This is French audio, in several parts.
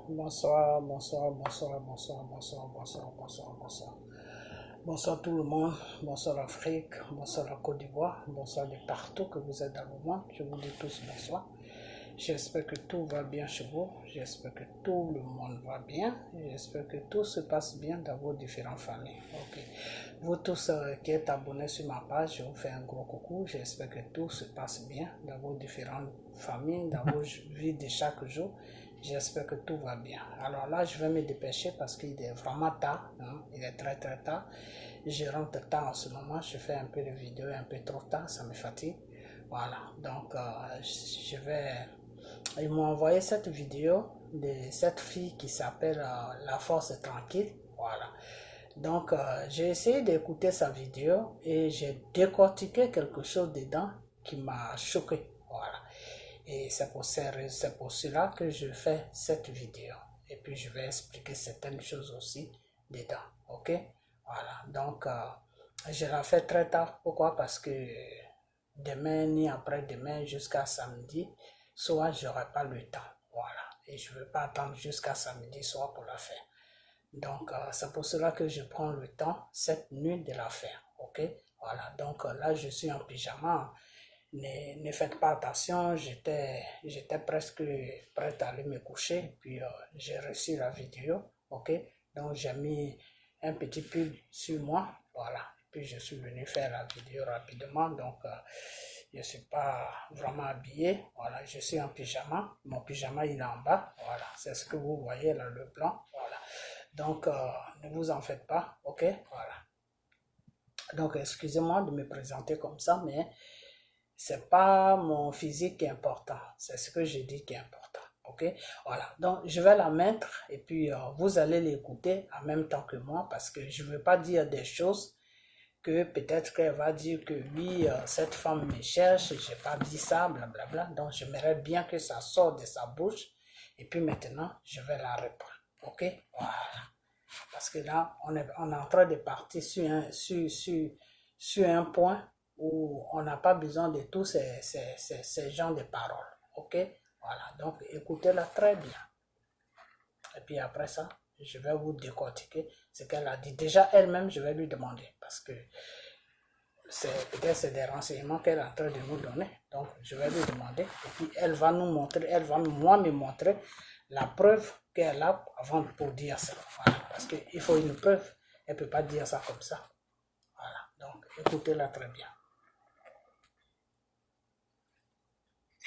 Bonsoir, bonsoir, bonsoir, bonsoir, bonsoir, bonsoir, bonsoir, bonsoir. Bonsoir tout le monde, bonsoir l'Afrique, bonsoir la Côte d'Ivoire, bonsoir de partout que vous êtes dans le monde. Je vous dis tous bonsoir. J'espère que tout va bien chez vous, j'espère que tout le monde va bien, j'espère que tout se passe bien dans vos différentes familles. Ok. Vous tous qui êtes abonnés sur ma page, je vous fais un gros coucou, j'espère que tout se passe bien dans vos différentes familles, dans vos vies de chaque jour. J'espère que tout va bien. Alors là, je vais me dépêcher parce qu'il est vraiment tard, hein? Il est très très tard. Je rentre tard en ce moment, je fais un peu de vidéos un peu trop tard, ça me fatigue. Voilà, donc je vais... Ils m'ont envoyé cette vidéo de cette fille qui s'appelle La Force Tranquille. Voilà. Donc, j'ai essayé d'écouter sa vidéo et j'ai décortiqué quelque chose dedans qui m'a choqué. Voilà. Et c'est pour cela que je fais cette vidéo. Et puis, je vais expliquer certaines choses aussi dedans. Ok? Voilà. Donc, je la fais très tard. Pourquoi? Parce que demain ni après-demain jusqu'à samedi, soit j'aurai pas le temps. Voilà. Et je ne veux pas attendre jusqu'à samedi soir pour la faire. Donc, c'est pour cela que je prends le temps cette nuit de la faire. Ok? Voilà. Donc, là, je suis en pyjama. Ne faites pas attention, j'étais presque prête à aller me coucher, puis j'ai reçu la vidéo, ok? Donc j'ai mis un petit pull sur moi, voilà. Puis je suis venu faire la vidéo rapidement, donc je ne suis pas vraiment habillé, voilà. Je suis en pyjama, mon pyjama il est en bas, voilà. C'est ce que vous voyez là, le blanc, voilà. Donc ne vous en faites pas, ok? Voilà. Donc excusez-moi de me présenter comme ça, mais c'est pas mon physique qui est important, c'est ce que je dis qui est important, ok? Voilà, donc je vais la mettre et puis vous allez l'écouter en même temps que moi parce que je ne veux pas dire des choses que peut-être qu'elle va dire que oui, cette femme me cherche, j'ai pas dit ça, blablabla. Donc j'aimerais bien que ça sorte de sa bouche et puis maintenant je vais la répondre, ok? Voilà, parce que là on est en train de partir sur un point où on n'a pas besoin de tous ces genres de paroles. Ok? Voilà. Donc, écoutez-la très bien. Et puis après ça, je vais vous décortiquer ce qu'elle a dit. Déjà, elle-même, je vais lui demander. Parce que peut-être c'est des renseignements qu'elle est en train de nous donner. Donc, je vais lui demander. Et puis, elle va nous montrer, elle va moi me montrer la preuve qu'elle a avant pour dire ça. Voilà. Parce qu'il faut une preuve. Elle ne peut pas dire ça comme ça. Voilà. Donc, écoutez-la très bien.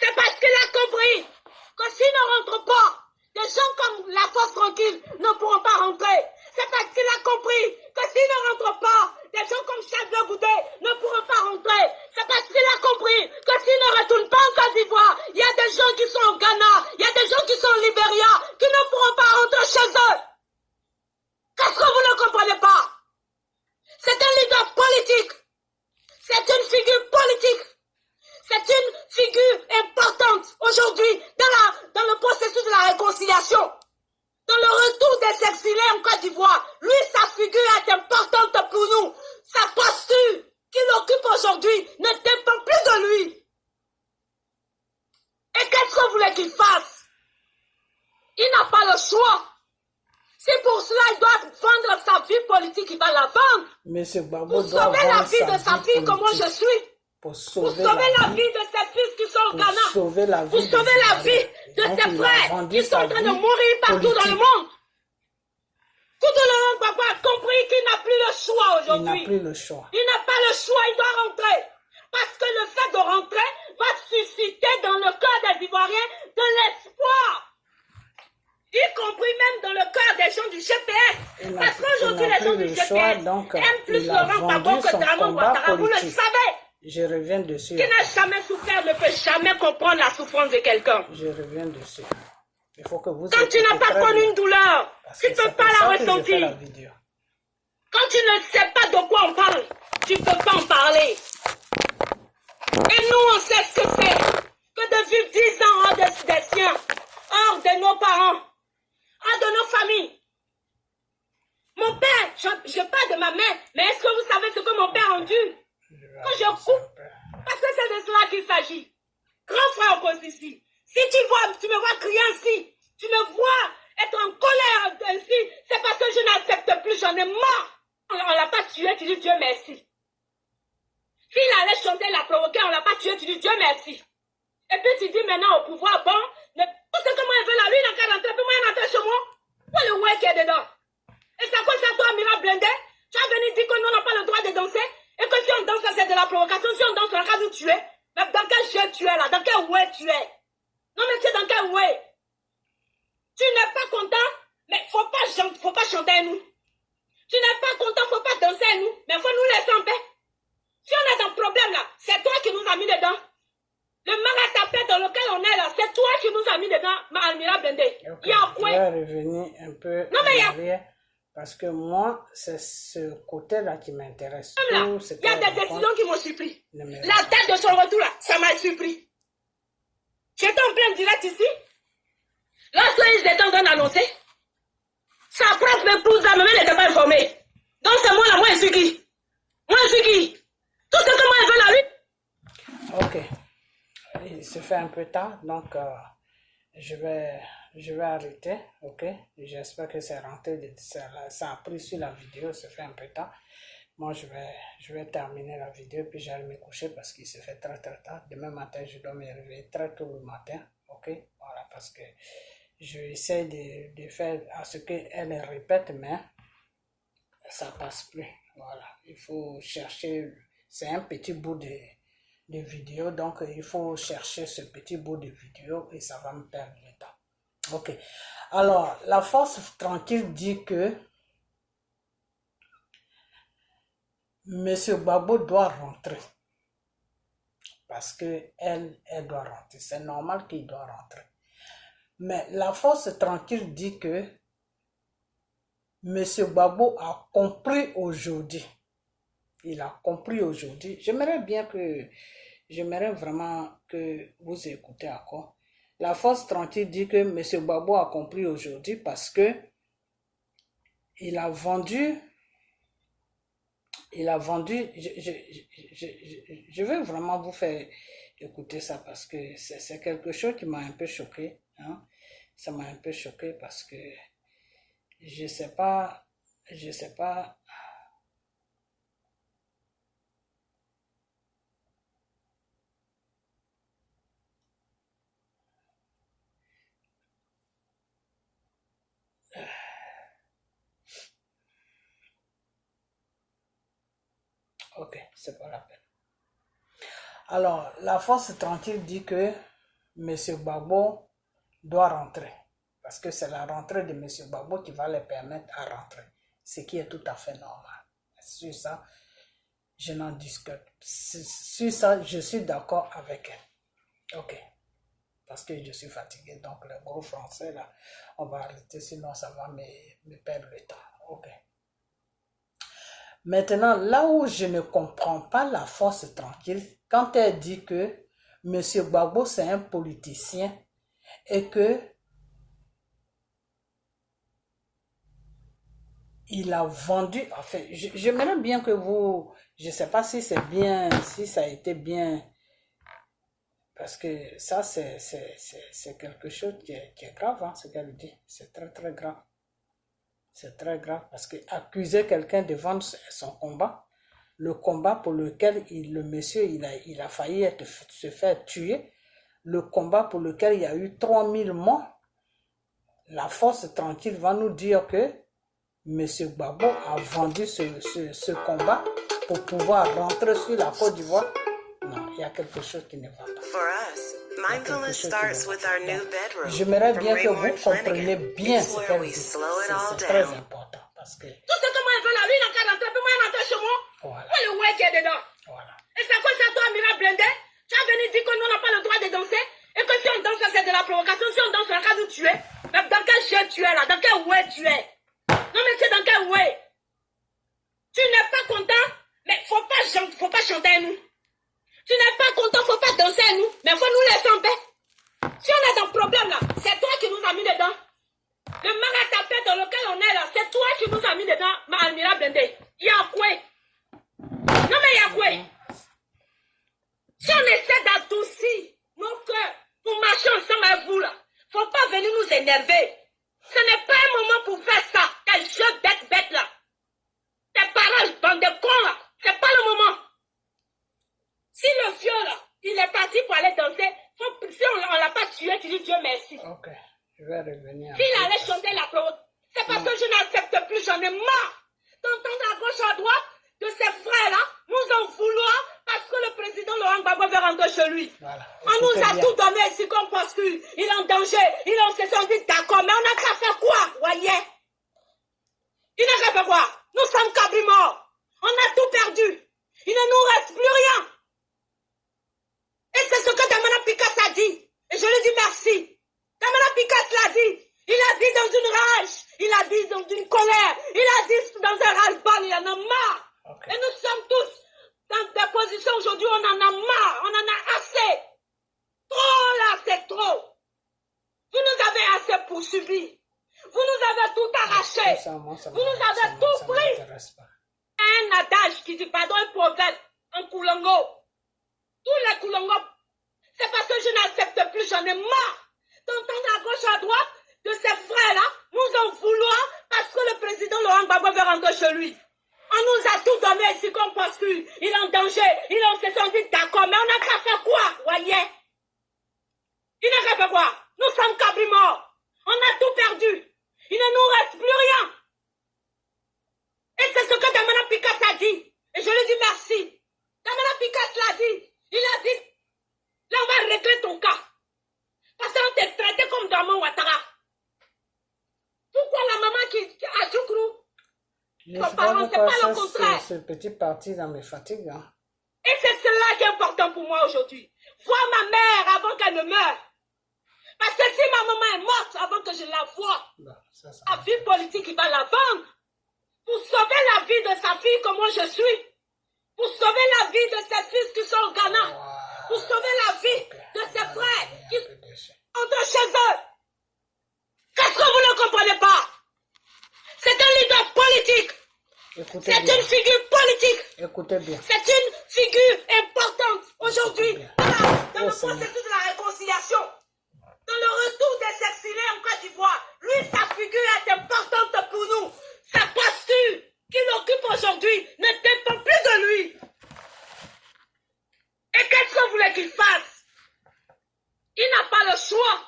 C'est parce qu'il a compris que s'il ne rentre pas, des gens comme La Force Tranquille ne pourront pas rentrer. C'est parce qu'il a compris que s'il ne rentre pas, des gens comme Charles Goudé ne pourront pas rentrer. C'est parce qu'il a compris que s'il ne retourne pas en Côte d'Ivoire, il y a des gens qui sont au Ghana, il y a des gens qui sont au Libéria, qui ne pourront pas rentrer chez eux. Qu'est-ce que vous ne comprenez pas? C'est un leader politique. C'est une figure politique. C'est une figure importante aujourd'hui dans le processus de la réconciliation. Dans le retour des exilés en Côte d'Ivoire, lui, sa figure est importante pour nous. Sa posture qu'il occupe aujourd'hui ne dépend plus de lui. Et qu'est-ce que vous voulez qu'il fasse? Il n'a pas le choix. C'est pour cela qu'il doit vendre sa vie politique, il va la vendre. Monsieur Gbagbo pour sauver la vie de sa fille comme moi je suis. Pour sauver la vie de ses fils qui sont au Ghana. Pour sauver la vie de ses frères qui sont en train de mourir partout dans le monde. Tout le monde Gbagbo a compris qu'il n'a plus le choix aujourd'hui. Il n'a plus le choix. Il n'a pas le choix, il doit rentrer. Parce que le fait de rentrer va susciter dans le cœur des Ivoiriens de l'espoir. Y compris même dans le cœur des gens du GPS. Parce qu'aujourd'hui, les gens du GPS aiment plus Laurent Gbagbo que Dramane Ouattara. Vous le savez. Je reviens dessus. Qui n'a jamais souffert ne peut jamais comprendre la souffrance de quelqu'un. Je reviens dessus. Il faut que vous... Quand tu n'as pas connu une douleur, tu ne peux pas la ressentir. Quand tu ne sais pas de quoi on parle, tu ne peux pas en parler. Et nous, on sait ce que c'est que de vivre 10 ans hors des siens, hors de nos parents, hors de nos familles. Mon père, je parle de ma mère, mais est-ce que vous savez ce que mon père a rendu? Quand je coupe, parce que c'est de cela qu'il s'agit. Grand frère oppose ici. Si tu me vois crier ainsi, tu me vois être j'en ai marre. On l'a pas tué, tu dis Dieu merci. S'il allait chanter, l'a provoqué, on l'a pas tué, tu dis Dieu merci. Et puis tu dis maintenant au pouvoir, bon, tout ce que moi je veux là, lui il n'a qu'à rentrer, puis moi il rentre chez moi. Moi le ouais qui est dedans. Et c'est à cause de ça, toi, Mira Blindé, tu as venu dire que nous n'avons pas le droit de danser, et que si on danse, c'est de la provocation, si on danse, on a qu'à nous tuer. Mais dans quel jeu tu es là? Dans quel ouais tu es? Non mais tu es dans quel ouais? Tu n'es pas content, mais faut pas chanter à nous. Tu n'es pas content, faut pas danser à nous, mais faut nous laisser en paix. Si on est dans le problème là, c'est toi qui nous as mis dedans. Le maratapé dans lequel on est là, c'est toi qui nous as mis dedans, Almira Blindé. Ok, Il y a quoi? je vais revenir un peu en arrière, parce que moi, c'est ce côté-là qui m'intéresse. Il y a des décisions qui m'ont surpris. La date de son retour là, ça m'a surpris. J'étais en plein direct ici. Lorsqu'ils étaient en train d'annoncer, sa propre épouse là, même elle n'était pas informée. Donc c'est moi là, moi je suis qui? Moi je suis qui? Tout ce que moi je veux là, lui. Ok. Il se fait un peu tard, donc je vais arrêter, ok? J'espère que c'est rentré, ça a pris sur la vidéo, ça fait un peu tard. Moi, je vais terminer la vidéo, puis j'allais me coucher parce qu'il se fait très très tard. Demain matin, je dois me réveiller très tôt le matin, ok? Voilà, parce que je essaie de faire à ce qu'elle répète, mais ça passe plus. Voilà, il faut chercher, c'est un petit bout de vidéo, donc il faut chercher ce petit bout de vidéo et ça va me perdre le temps. Ok, alors la force tranquille dit que Monsieur Gbagbo doit rentrer parce que elle doit rentrer, c'est normal qu'il doit rentrer. Mais la force tranquille dit que Monsieur Gbagbo a compris aujourd'hui. Il a compris aujourd'hui. J'aimerais vraiment que vous écoutez encore. La force tranquille dit que M. Gbagbo a compris aujourd'hui parce que il a vendu, je vais vraiment vous faire écouter ça parce que c'est quelque chose qui m'a un peu choqué. Hein? Ça m'a un peu choqué parce que je sais pas. Ok, c'est pas la peine. Alors, la force tranquille dit que M. Gbagbo doit rentrer. Parce que c'est la rentrée de M. Gbagbo qui va les permettre à rentrer. Ce qui est tout à fait normal. Sur ça, je n'en discute. Sur ça, je suis d'accord avec elle. Ok. Parce que je suis fatigué. Donc, le gros français, là, on va arrêter. Sinon, ça va me perdre le temps. Ok. Maintenant, là où je ne comprends pas la force tranquille, quand elle dit que M. Gbagbo c'est un politicien et que il a vendu, enfin, j'aimerais bien que vous, je ne sais pas si c'est bien, si ça a été bien, parce que ça c'est quelque chose qui est grave, hein, ce qu'elle dit, c'est très très grave. C'est très grave parce que accuser quelqu'un de vendre son combat, le combat pour lequel le monsieur il a failli se faire tuer, le combat pour lequel il y a eu 3000 morts, la force tranquille va nous dire que M. Gbagbo a vendu ce combat pour pouvoir rentrer sur la Côte d'Ivoire. Non, il y a quelque chose qui ne va pas. J'aimerais bien que vous compreniez bien ce qu'elle dit. C'est très important parce que... Tout ce que moi je veux là, lui il n'a qu'à rentrer, puis moi il rentre chez moi. Voilà. Moi le ouais qui est dedans. Voilà. Et c'est à cause de toi, Mira Blindé, tu as venu dire que nous n'avons pas le droit de danser, et que si on danse, c'est de la provocation, si on danse, on a qu'à nous tuer. Mais dans quel jeu tu es là? Dans quel ouais tu es? Non mais tu es dans quel ouais? Tu n'es pas content, mais faut pas chanter à nous. Tu n'es pas content, faut pas danser à nous, mais faut nous laisser en paix. Si on est dans le problème là, c'est toi qui nous as mis dedans. Le maratapé dans lequel on est là, c'est toi qui nous as mis dedans, Almira Blindé. Il y a quoi? Non mais il y a quoi? Si on essaie d'adoucir nos cœurs pour marcher ensemble avec vous là, faut pas venir nous énerver. Ce n'est pas un moment pour faire ça, quel jeu bête là. aller danser, si on ne l'a pas tué, tu dis Dieu merci. Ok, je vais revenir. S'il allait chanter la parole, c'est parce que je n'accepte plus, j'en ai marre d'entendre à gauche, à droite, de ces frères-là, nous en vouloir parce que le président Laurent Gbagbo veut rentrer chez lui. Voilà. On nous a tout donné ici comme postule. Il est en danger, il est en session, dit d'accord, mais on n'a qu'à faire quoi, voyez? Il n'a qu'à faire quoi? Nous sommes cabris morts. On a tout perdu. Il ne nous reste plus rien. Et c'est ce que Damana Picasso a dit. Et je lui dis merci. Damana Picasso l'a dit. Il a dit dans une rage. Il a dit dans une colère. Il a dit dans un ras-le-bol. Il en a marre. Okay. Et nous sommes tous dans des positions aujourd'hui où on en a marre. On en a assez. Trop là, c'est trop. Vous nous avez assez poursuivis. Vous nous avez tout arraché. Vous nous avez tout pris. Un adage qui dit, pardon, un proverbe, un koulongo. Tous les koulongos, c'est parce que je n'accepte plus, j'en ai marre d'entendre à gauche, à droite, de ces frères-là, nous en vouloir parce que le président Laurent Gbagbo veut rentrer chez lui. On nous a tout donné ici comme postule. Il est en danger, il est en session, dit d'accord, mais on n'a qu'à faire quoi, voyez? Il n'a qu'à faire quoi? Nous sommes cabris morts. On a tout perdu. Il ne nous reste plus rien. Et c'est ce que Damana Picasso a dit. Et je lui dis merci. Damana Picasso l'a dit. Il a dit, là on va régler ton cas. Parce qu'on t'est traité comme Damon Ouattara. Pourquoi la maman qui a Djoukrou? Son parent, c'est pas le contraire. Ce petit parti dans mes fatigues. Hein. Et c'est cela qui est important pour moi aujourd'hui. Voir ma mère avant qu'elle ne meure. Parce que si ma maman est morte avant que je la voie, la vie politique, il va la vendre. Pour sauver la vie de sa fille comme moi je suis. Pour sauver la vie de ses fils qui sont au Ghana. Pour sauver la vie de ses frères qui entrent chez eux. Qu'est-ce que vous ne comprenez pas? C'est un leader politique. C'est une figure politique. Écoutez bien. C'est une figure importante aujourd'hui dans le processus de la réconciliation. Dans le retour des exilés en Côte d'Ivoire. Lui, sa figure est importante pour nous. Sa posture qu'il occupe aujourd'hui ne dépend plus de lui. Et qu'est-ce que vous voulez qu'il fasse? Il n'a pas le choix.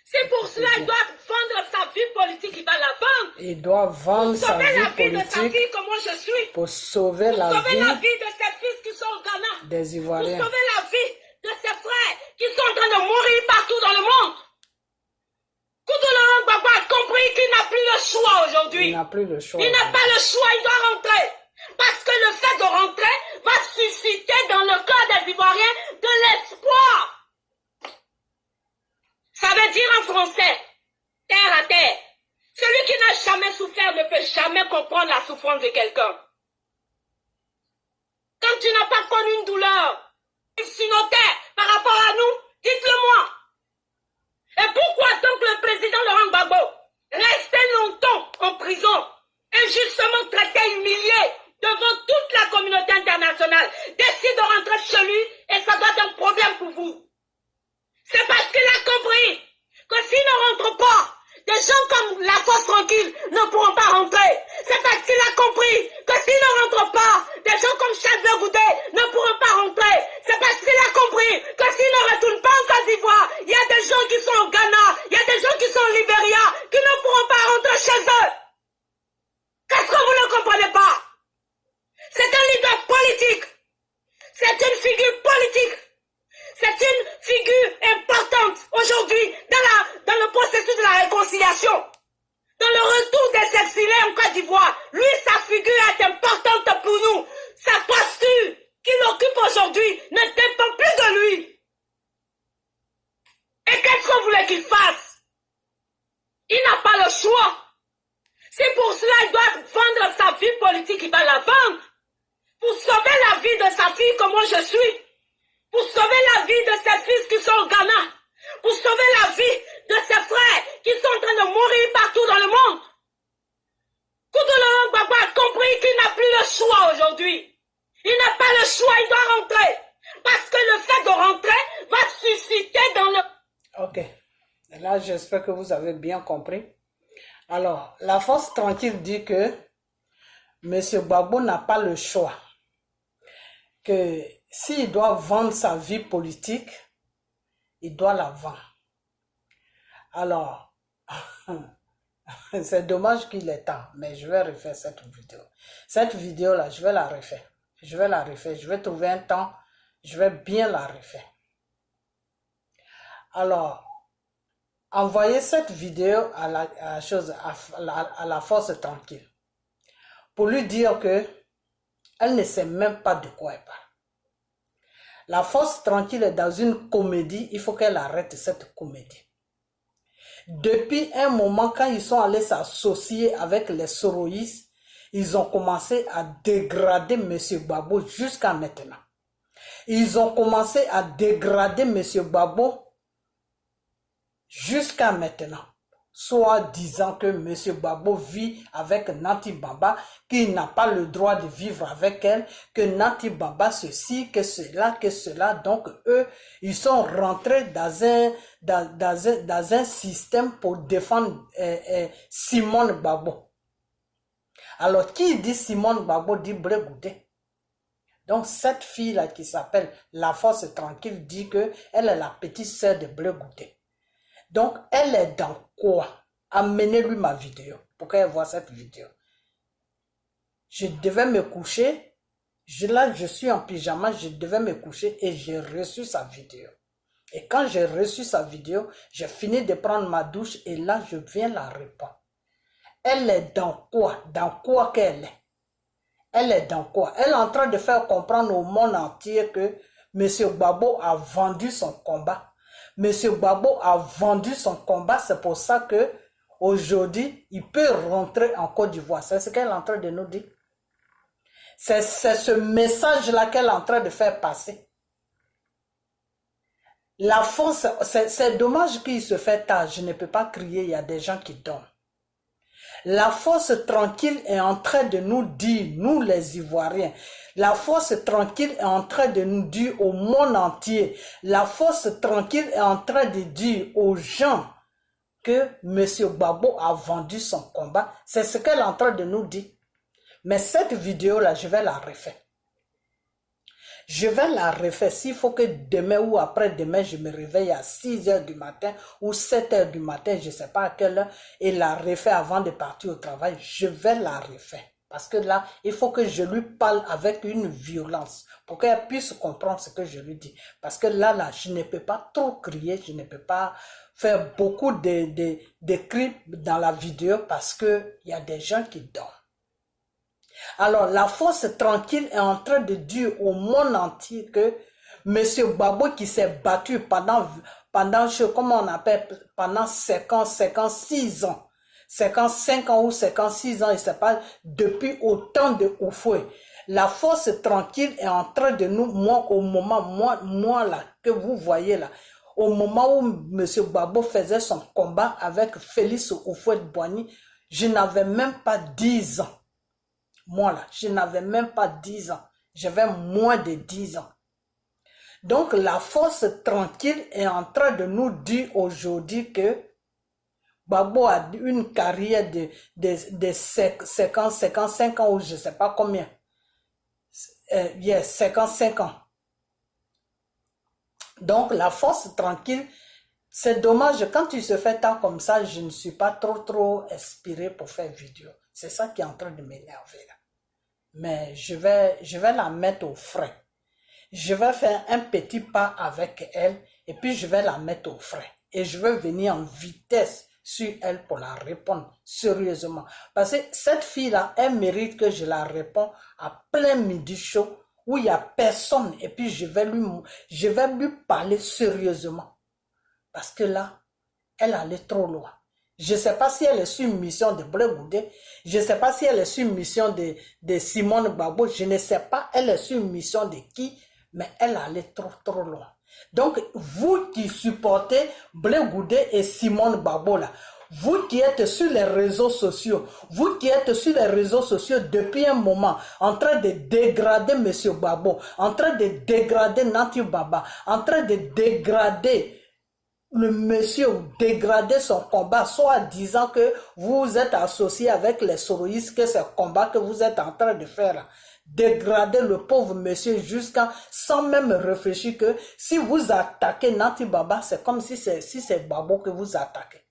C'est pour cela qu'il doit vendre sa vie politique, il va la vendre. Il doit vendre sa vie politique de sa fille comme moi je suis. Pour sauver la vie de ses fils qui sont au Ghana. Des Ivoiriens. Pour sauver la vie de ses frères qui sont en train de mourir partout dans le monde. Koutou Laurent Gbagbo a compris qu'il n'a plus le choix aujourd'hui. Il n'a plus le choix. Il n'a pas le choix, il doit rentrer. Parce que le fait de rentrer va susciter dans le cœur des Ivoiriens de l'espoir. Ça veut dire en français, terre à terre. Celui qui n'a jamais souffert ne peut jamais comprendre la souffrance de quelqu'un. Quand tu n'as pas connu une douleur sinnotaire par rapport à nous, dites-le-moi. Et pourquoi donc le président Laurent Gbagbo restait longtemps en prison, injustement traité, humilié, devant toute la communauté internationale, décide de rentrer chez lui et ça doit être un problème pour vous? C'est parce qu'il a compris que s'il ne rentre pas, des gens comme la Force Tranquille ne pourront pas rentrer. C'est parce qu'il a compris que s'il ne rentre pas, des gens comme Charles Goudé ne pourront pas rentrer. C'est parce qu'il a compris que s'il ne retourne pas en Côte d'Ivoire, il y a des gens qui sont au Ghana, il y a des gens qui sont au Libéria, qui ne pourront pas rentrer chez eux. Qu'est-ce que vous ne comprenez pas? C'est un leader politique. C'est une figure politique. C'est une figure importante aujourd'hui dans le processus de la réconciliation. Dans le retour des exilés en Côte d'Ivoire. Lui, sa figure est importante pour nous. Sa posture qu'il occupe aujourd'hui ne dépend plus de lui. Et qu'est-ce que vous voulez qu'il fasse? Il n'a pas le choix. C'est pour cela qu'il doit vendre sa vie politique, il va la vendre. Pour sauver la vie de sa fille comme moi je suis. Pour sauver la vie de ses fils qui sont au Ghana. Pour sauver la vie de ses frères qui sont en train de mourir partout dans le monde. Koutou Laurent Gbagbo a compris qu'il n'a plus le choix aujourd'hui. Il n'a pas le choix, il doit rentrer. Parce que le fait de rentrer va susciter dans le... Ok. Là, j'espère que vous avez bien compris. Alors, la Force Tranquille dit que M. Gbagbo n'a pas le choix. Que S'il doit vendre sa vie politique, il doit la vendre. Alors, c'est dommage qu'il est temps, mais je vais refaire cette vidéo. Cette vidéo-là, je vais la refaire. Je vais la refaire. Je vais trouver un temps, je vais bien la refaire. Alors, envoyez cette vidéo à la force tranquille. Pour lui dire que elle ne sait même pas de quoi elle parle. La force tranquille est dans une comédie, il faut qu'elle arrête cette comédie. Depuis un moment, quand ils sont allés s'associer avec les soroïstes, ils ont commencé à dégrader M. Gbagbo jusqu'à maintenant. Ils ont commencé à dégrader M. Gbagbo jusqu'à maintenant. Soit disant que M. Gbagbo vit avec Nati Baba, qu'il n'a pas le droit de vivre avec elle, que Nati Baba ceci, que cela. Donc eux, ils sont rentrés dans un système pour défendre Simone Gbagbo. Alors qui dit Simone Gbagbo dit Blé Goudé. Donc cette fille-là qui s'appelle La Force Tranquille dit que elle est la petite sœur de Blé Goudé. Donc, elle est dans quoi? Amenez-lui ma vidéo pour qu'elle voit cette vidéo. Je devais me coucher. Là, je suis en pyjama. Je devais me coucher et j'ai reçu sa vidéo. Et quand j'ai reçu sa vidéo, j'ai fini de prendre ma douche et là, je viens la répondre. Elle est dans quoi? Dans quoi qu'elle est? Elle est dans quoi? Elle est en train de faire comprendre au monde entier que M. Gbagbo a vendu son combat. M. Gbagbo a vendu son combat, c'est pour ça que aujourd'hui, il peut rentrer en Côte d'Ivoire. C'est ce qu'elle est en train de nous dire. C'est ce message-là qu'elle est en train de faire passer. La force, c'est dommage qu'il se fait tard. Je ne peux pas crier, il y a des gens qui dorment. La force tranquille est en train de nous dire, nous les Ivoiriens, la force tranquille est en train de nous dire au monde entier, la force tranquille est en train de dire aux gens que M. Gbagbo a vendu son combat. C'est ce qu'elle est en train de nous dire. Mais cette vidéo-là, je vais la refaire. Je vais la refaire. S'il faut que demain ou après-demain, je me réveille à 6 h du matin ou 7 h du matin, je ne sais pas à quelle heure, et la refaire avant de partir au travail, je vais la refaire. Parce que là, il faut que je lui parle avec une violence pour qu'elle puisse comprendre ce que je lui dis. Parce que là, je ne peux pas trop crier, je ne peux pas faire beaucoup de cris dans la vidéo parce qu'il y a des gens qui dorment. Alors, la force tranquille est en train de dire au monde entier que M. Gbagbo qui s'est battu pendant comment on appelle, pendant 56 ans, 55 ans ou 56 ans, je ne sais pas, depuis autant de Oufoué. La force tranquille est en train de nous, moi là, que vous voyez là, au moment où M. Gbagbo faisait son combat avec Félix Houphouët-Boigny, je n'avais même pas 10 ans. Moi là, je n'avais même pas 10 ans. J'avais moins de 10 ans. Donc la force tranquille est en train de nous dire aujourd'hui que Gbagbo a une carrière de 55 ans ou je ne sais pas combien. 55 ans. Donc la force tranquille, c'est dommage, quand tu se fais tant comme ça, je ne suis pas trop inspiré pour faire vidéo. C'est ça qui est en train de m'énerver là. Mais je vais la mettre au frais. Je vais faire un petit pas avec elle et puis je vais la mettre au frais. Et je vais venir en vitesse sur elle pour la répondre sérieusement. Parce que cette fille-là, elle mérite que je la réponde à plein midi chaud où il n'y a personne et puis je vais lui parler sérieusement. Parce que là, elle allait trop loin. Je ne sais pas si elle est sur une mission de Blé Goudé. Je ne sais pas si elle est sur une mission de Simone Gbagbo. Je ne sais pas elle est sur une mission de qui. Mais elle allait trop loin. Donc, vous qui supportez Blé Goudé et Simone Gbagbo là, vous qui êtes sur les réseaux sociaux, depuis un moment, en train de dégrader M. Gbagbo, en train de dégrader Nati Baba, en train de dégrader le monsieur, dégrader son combat, soit disant que vous êtes associé avec les soroïstes, que c'est le combat que vous êtes en train de faire. dégrader le pauvre monsieur jusqu'à, sans même réfléchir que si vous attaquez Nati Baba, c'est comme si c'est Babo que vous attaquez.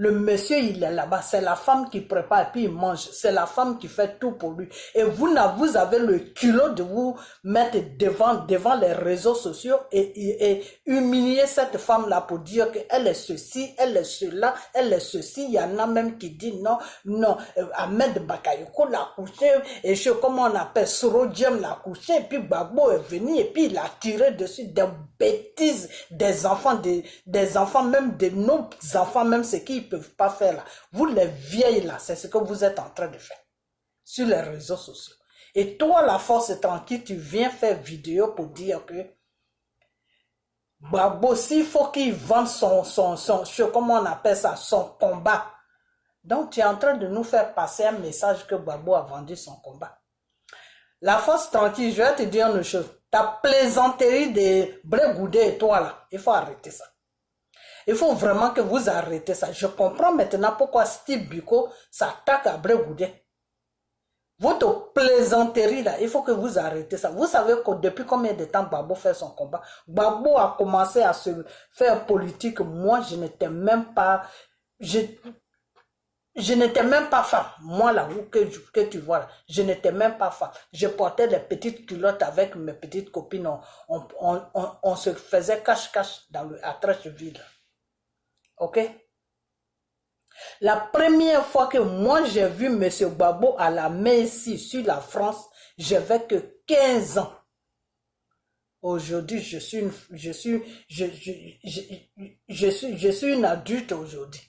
Le monsieur, il est là-bas. C'est la femme qui prépare et puis il mange. C'est la femme qui fait tout pour lui. Et vous avez le culot de vous mettre devant les réseaux sociaux et humilier cette femme-là pour dire qu'elle est ceci, elle est cela, elle est ceci. Il y en a même qui disent non, Ahmed Bakayoko l'a couché, et comment on appelle, Sorodium l'a couché, et puis Babo est venu, et puis il a tiré dessus des bêtises des enfants, des enfants, même de nos enfants, même ce qu'ils peuvent pas faire là. Vous les vieilles là, c'est ce que vous êtes en train de faire sur les réseaux sociaux. Et toi, la force tranquille, tu viens faire vidéo pour dire que Babo, s'il faut qu'il vende comment on appelle ça, son combat. Donc, tu es en train de nous faire passer un message que Babo a vendu son combat. La force tranquille, je vais te dire une chose. Ta plaisanterie de Brégoudé et toi là, il faut arrêter ça. Il faut vraiment que vous arrêtez ça. Je comprends maintenant pourquoi Steve Biko s'attaque à Brégoudé. Votre plaisanterie là, il faut que vous arrêtez ça. Vous savez que depuis combien de temps Babo fait son combat? Babo a commencé à se faire politique. Moi, je n'étais même pas... Je n'étais même pas femme. Moi, là, que tu vois, là, je n'étais même pas femme. Je portais des petites culottes avec mes petites copines. On se faisait cache-cache à Trècheville. Ok? La première fois que moi, j'ai vu M. Babo à la main ici, sur la France, j'avais que 15 ans. Aujourd'hui, je suis une adulte aujourd'hui.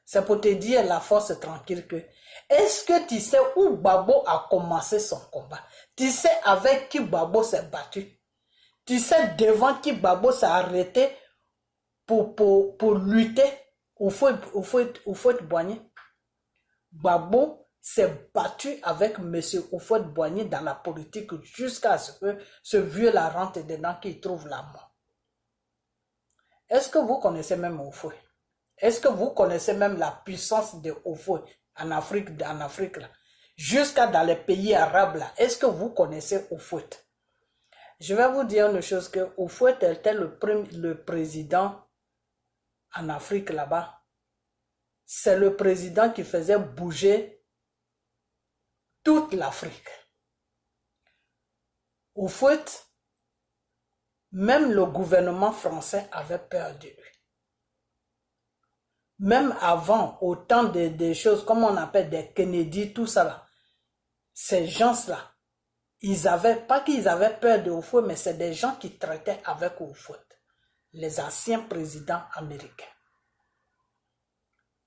C'est pour te dire la force tranquille que, est-ce que tu sais où Babo a commencé son combat? Tu sais avec qui Babo s'est battu? Tu sais devant qui Babo s'est arrêté pour lutter au Houphouët-Boigny? Babo s'est battu avec M. Houphouët-Boigny dans la politique jusqu'à ce que ce vieux-là rentre dedans qu'il trouve la mort. Est-ce que vous connaissez même Houphouët? Est-ce que vous connaissez même la puissance de Houphouët en Afrique là? Jusqu'à dans les pays arabes là, est-ce que vous connaissez Houphouët? Je vais vous dire une chose, que Houphouët était le président en Afrique là-bas. C'est le président qui faisait bouger toute l'Afrique. Houphouët, même le gouvernement français avait peur de lui. Même avant, au temps des choses, comme on appelle des Kennedy, tout ça là, ces gens-là, pas qu'ils avaient peur de Houphouët, mais c'est des gens qui traitaient avec Houphouët, les anciens présidents américains.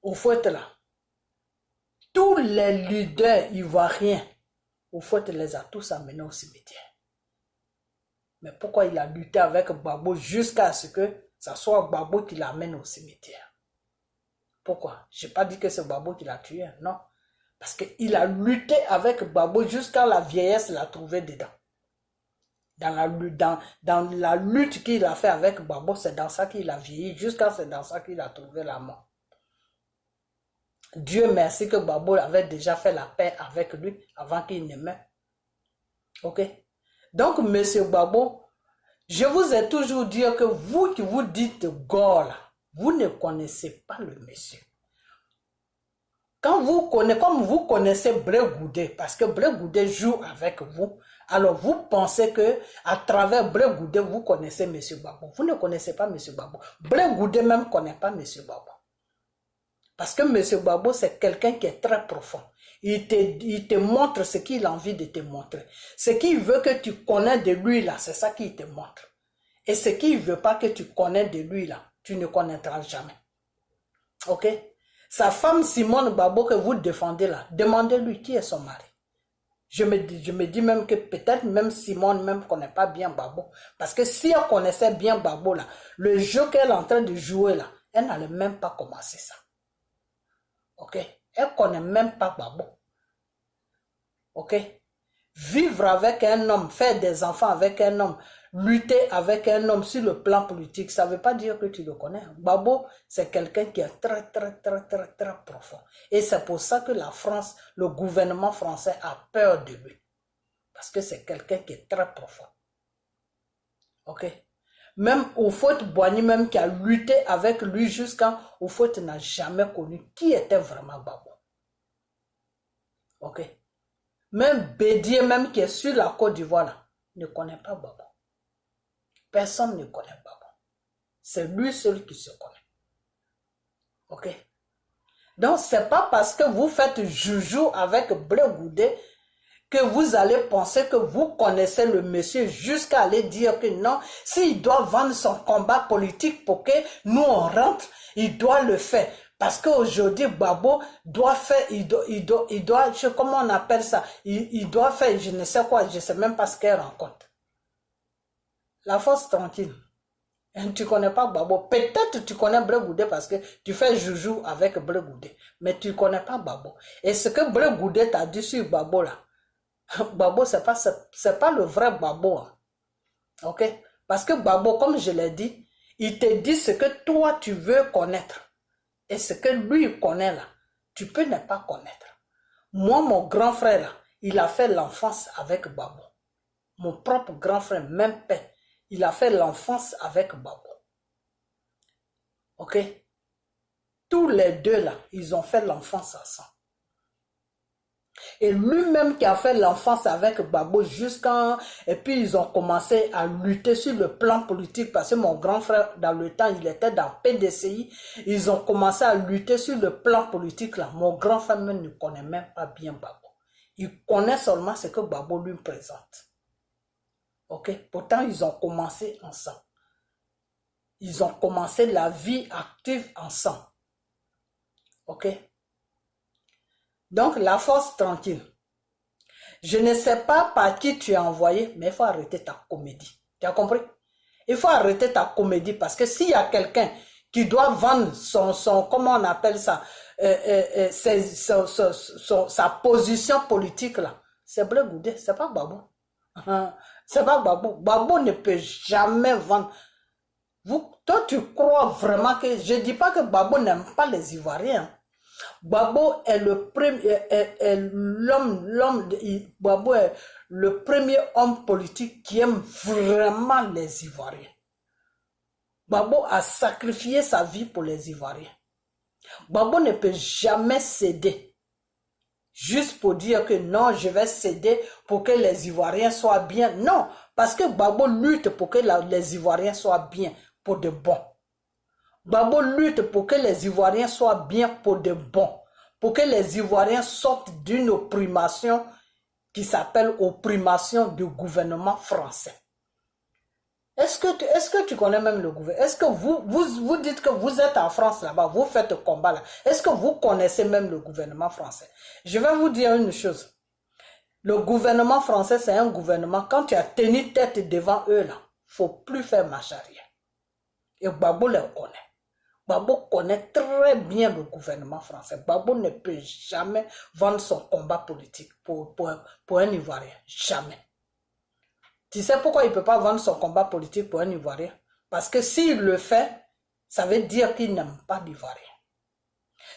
Houphouët là, tous les leaders ivoiriens, Houphouët les a tous amenés au cimetière. Mais pourquoi il a lutté avec Babo jusqu'à ce que ça soit Babo qui l'amène au cimetière? Pourquoi? Je n'ai pas dit que c'est Babo qui l'a tué, non. Parce qu'il a lutté avec Babo jusqu'à la vieillesse l'a trouvé dedans. Dans la lutte qu'il a fait avec Babo, c'est dans ça qu'il a vieilli, jusqu'à c'est dans ça qu'il a trouvé la mort. Dieu merci que Babo avait déjà fait la paix avec lui avant qu'il ne meure. Ok? Donc, monsieur Babo, je vous ai toujours dit que vous qui vous dites Gola, vous ne connaissez pas le monsieur. Comme vous connaissez Brégoudé, parce que Brégoudé joue avec vous, alors vous pensez que à travers Brégoudé, vous connaissez M. Babo. Vous ne connaissez pas M. Babo. Brégoudé même ne connaît pas M. Babo. Parce que M. Babo, c'est quelqu'un qui est très profond. Il te montre ce qu'il a envie de te montrer. Ce qu'il veut que tu connais de lui, là, c'est ça qu'il te montre. Et ce qu'il ne veut pas que tu connais de lui, là, tu ne connaîtras jamais. Ok? Sa femme Simone Babo que vous défendez là, demandez-lui qui est son mari. Je me dis même que peut-être même Simone même ne connaît pas bien Babo. Parce que si elle connaissait bien Babo là, le jeu qu'elle est en train de jouer là, elle n'allait même pas commencer ça. Ok? Elle ne connaît même pas Babo. Ok? Vivre avec un homme, faire des enfants avec un homme, lutter avec un homme sur le plan politique, ça ne veut pas dire que tu le connais. Gbagbo, c'est quelqu'un qui est très profond. Et c'est pour ça que la France, le gouvernement français a peur de lui. Parce que c'est quelqu'un qui est très profond. Ok? Même Houphouët-Boigny, même qui a lutté avec lui jusqu'à Houphouët n'a jamais connu qui était vraiment Gbagbo. Ok? Même Bédier, même qui est sur la Côte d'Ivoire, ne connaît pas Gbagbo. Personne ne connaît Gbagbo. C'est lui seul qui se connaît. Ok? Donc, ce n'est pas parce que vous faites joujou avec Blé Goudé que vous allez penser que vous connaissez le monsieur jusqu'à aller dire que non, s'il doit vendre son combat politique pour que nous on rentre, il doit le faire. Parce qu'aujourd'hui, Gbagbo doit faire, il doit, comment on appelle ça, il doit faire, je ne sais quoi, je ne sais même pas ce qu'elle rencontre. La force tranquille. Tu ne connais pas Gbagbo. Peut-être tu connais Blé Goudé parce que tu fais joujou avec Blé Goudé. Mais tu ne connais pas Gbagbo. Et ce que Blé Goudé t'a dit sur Gbagbo là, Gbagbo, c'est pas le vrai Gbagbo. Hein. Ok? Parce que Gbagbo, comme je l'ai dit, il te dit ce que toi tu veux connaître. Et ce que lui connaît là, tu peux ne pas connaître. Moi, mon grand frère là, il a fait l'enfance avec Gbagbo. Mon propre grand frère, même père, il a fait l'enfance avec Gbagbo. Ok? Tous les deux là, ils ont fait l'enfance ensemble. Et lui-même qui a fait l'enfance avec Gbagbo jusqu'à... Et puis ils ont commencé à lutter sur le plan politique parce que mon grand frère, dans le temps, il était dans PDCI. Ils ont commencé à lutter sur le plan politique là. Mon grand frère même ne connaît même pas bien Gbagbo. Il connaît seulement ce que Gbagbo lui présente. Ok? Pourtant, ils ont commencé ensemble. Ils ont commencé la vie active ensemble. Ok? Donc, la force tranquille. Je ne sais pas par qui tu es envoyé, mais il faut arrêter ta comédie. Tu as compris? Il faut arrêter ta comédie parce que s'il y a quelqu'un qui doit vendre comment on appelle ça, sa position politique là, c'est Blé Goudé, c'est pas Gbagbo. C'est pas Gbagbo. Gbagbo ne peut jamais vendre. Toi, tu crois vraiment que... Je ne dis pas que Gbagbo n'aime pas les Ivoiriens. Gbagbo est le premier, Gbagbo est le premier homme politique qui aime vraiment les Ivoiriens. Gbagbo a sacrifié sa vie pour les Ivoiriens. Gbagbo ne peut jamais céder. Juste pour dire que non, je vais céder pour que les Ivoiriens soient bien. Non, parce que Gbagbo lutte pour que les Ivoiriens soient bien, pour de bon. Gbagbo lutte pour que les Ivoiriens soient bien pour de bon. Pour que les Ivoiriens sortent d'une opprimation qui s'appelle opprimation du gouvernement français. Est-ce que tu connais même le gouvernement? Est-ce que vous dites que vous êtes en France là-bas, vous faites le combat là. Est-ce que vous connaissez même le gouvernement français? Je vais vous dire une chose. Le gouvernement français, c'est un gouvernement, quand tu as tenu tête devant eux là, il ne faut plus faire marche arrière. Et Gbagbo le connaît. Gbagbo connaît très bien le gouvernement français. Gbagbo ne peut jamais vendre son combat politique pour un Ivoirien. Jamais. Tu sais pourquoi il ne peut pas vendre son combat politique pour un Ivoirien? Parce que s'il le fait, ça veut dire qu'il n'aime pas l'Ivoirien.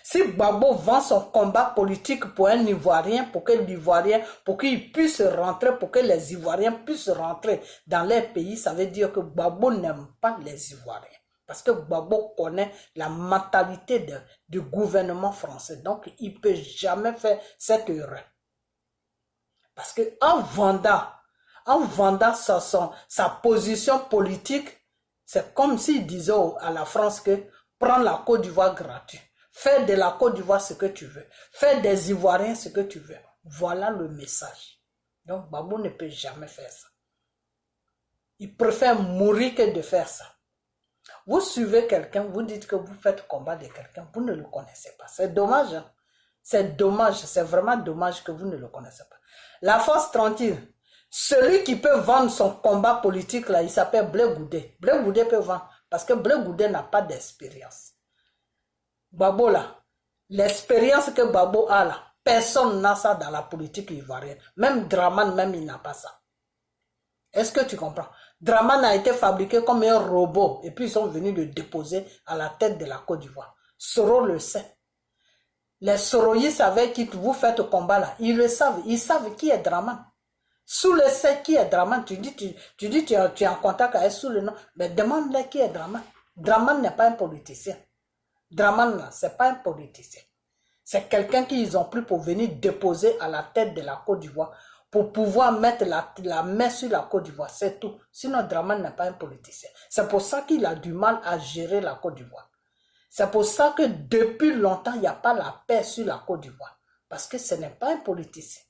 Si Gbagbo vend son combat politique pour un Ivoirien, pour qu'il puisse rentrer, pour que les Ivoiriens puissent rentrer dans leur pays, ça veut dire que Gbagbo n'aime pas les Ivoiriens. Parce que Gbagbo connaît la mentalité du gouvernement français. Donc, il ne peut jamais faire cette erreur. Parce qu'en vendant sa position politique, c'est comme s'il disait à la France que prends la Côte d'Ivoire gratuite. Fais de la Côte d'Ivoire ce que tu veux. Fais des Ivoiriens ce que tu veux. Voilà le message. Donc, Gbagbo ne peut jamais faire ça. Il préfère mourir que de faire ça. Vous suivez quelqu'un, vous dites que vous faites combat de quelqu'un, vous ne le connaissez pas. C'est dommage. Hein? C'est dommage, c'est vraiment dommage que vous ne le connaissez pas. La force tranquille. Celui qui peut vendre son combat politique, là, il s'appelle Blé Goudé. Blé Goudé peut vendre parce que Blé Goudé n'a pas d'expérience. Gbagbo là, l'expérience que Gbagbo a là, personne n'a ça dans la politique ivoirienne. Même Draman, même il n'a pas ça. Est-ce que tu comprends? Draman a été fabriqué comme un robot et puis ils sont venus le déposer à la tête de la Côte d'Ivoire. Soro le sait. Les soroïstes avec qui vous faites combat là, ils le savent. Ils savent qui est Draman. Soule sait qui est Draman. Tu dis tu es en contact avec Soule, non? Mais demande-le qui est Draman. Draman n'est pas un politicien. Draman là, c'est pas un politicien. C'est quelqu'un qu'ils ont pris pour venir déposer à la tête de la Côte d'Ivoire pour pouvoir mettre la main sur la Côte d'Ivoire, c'est tout. Sinon, Draman n'est pas un politicien. C'est pour ça qu'il a du mal à gérer la Côte d'Ivoire. C'est pour ça que depuis longtemps, il n'y a pas la paix sur la Côte d'Ivoire. Parce que ce n'est pas un politicien.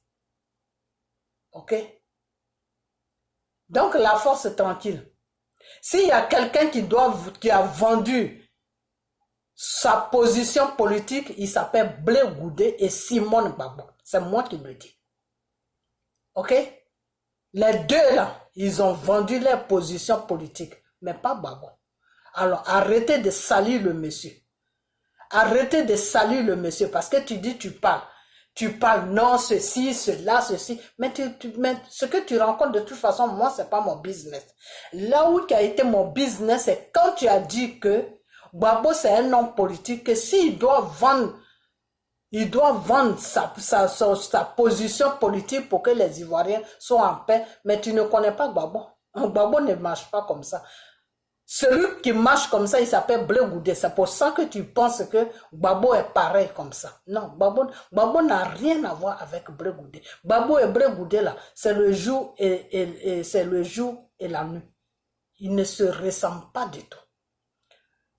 Ok? Donc, la force est tranquille. S'il y a quelqu'un qui a vendu sa position politique, il s'appelle Blé Goudé et Simone Gbagbo. C'est moi qui le dis. Ok? Les deux là, ils ont vendu leur position politique, mais pas Gbagbo. Alors, arrêtez de salir le monsieur. Arrêtez de salir le monsieur parce que tu dis, tu parles. Tu parles, non, ceci, cela, ceci. Mais, ce que tu rencontres de toute façon, moi, c'est pas mon business. Là où qui a été mon business, c'est quand tu as dit que Gbagbo, c'est un homme politique, que s'il doit vendre, sa position politique pour que les Ivoiriens soient en paix. Mais tu ne connais pas Gbagbo. Gbagbo ne marche pas comme ça. Celui qui marche comme ça, il s'appelle Blé Goudé. C'est pour ça que tu penses que Gbagbo est pareil comme ça. Non, Gbagbo n'a rien à voir avec Blé Goudé. Gbagbo et Blé Goudé, là, c'est le jour c'est le jour et la nuit. Ils ne se ressemblent pas du tout.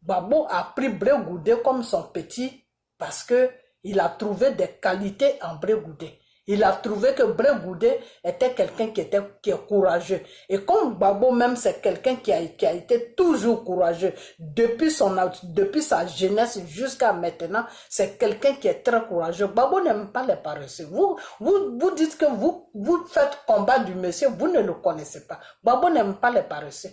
Gbagbo a pris Blé Goudé comme son petit parce que il a trouvé des qualités en Blé Goudé. Il a trouvé que Blé Goudé était quelqu'un qui est courageux. Et comme Gbagbo même, c'est quelqu'un qui a été toujours courageux. Depuis sa jeunesse jusqu'à maintenant, c'est quelqu'un qui est très courageux. Gbagbo n'aime pas les paresseux. Vous dites que vous faites combat du monsieur, vous ne le connaissez pas. Gbagbo n'aime pas les paresseux.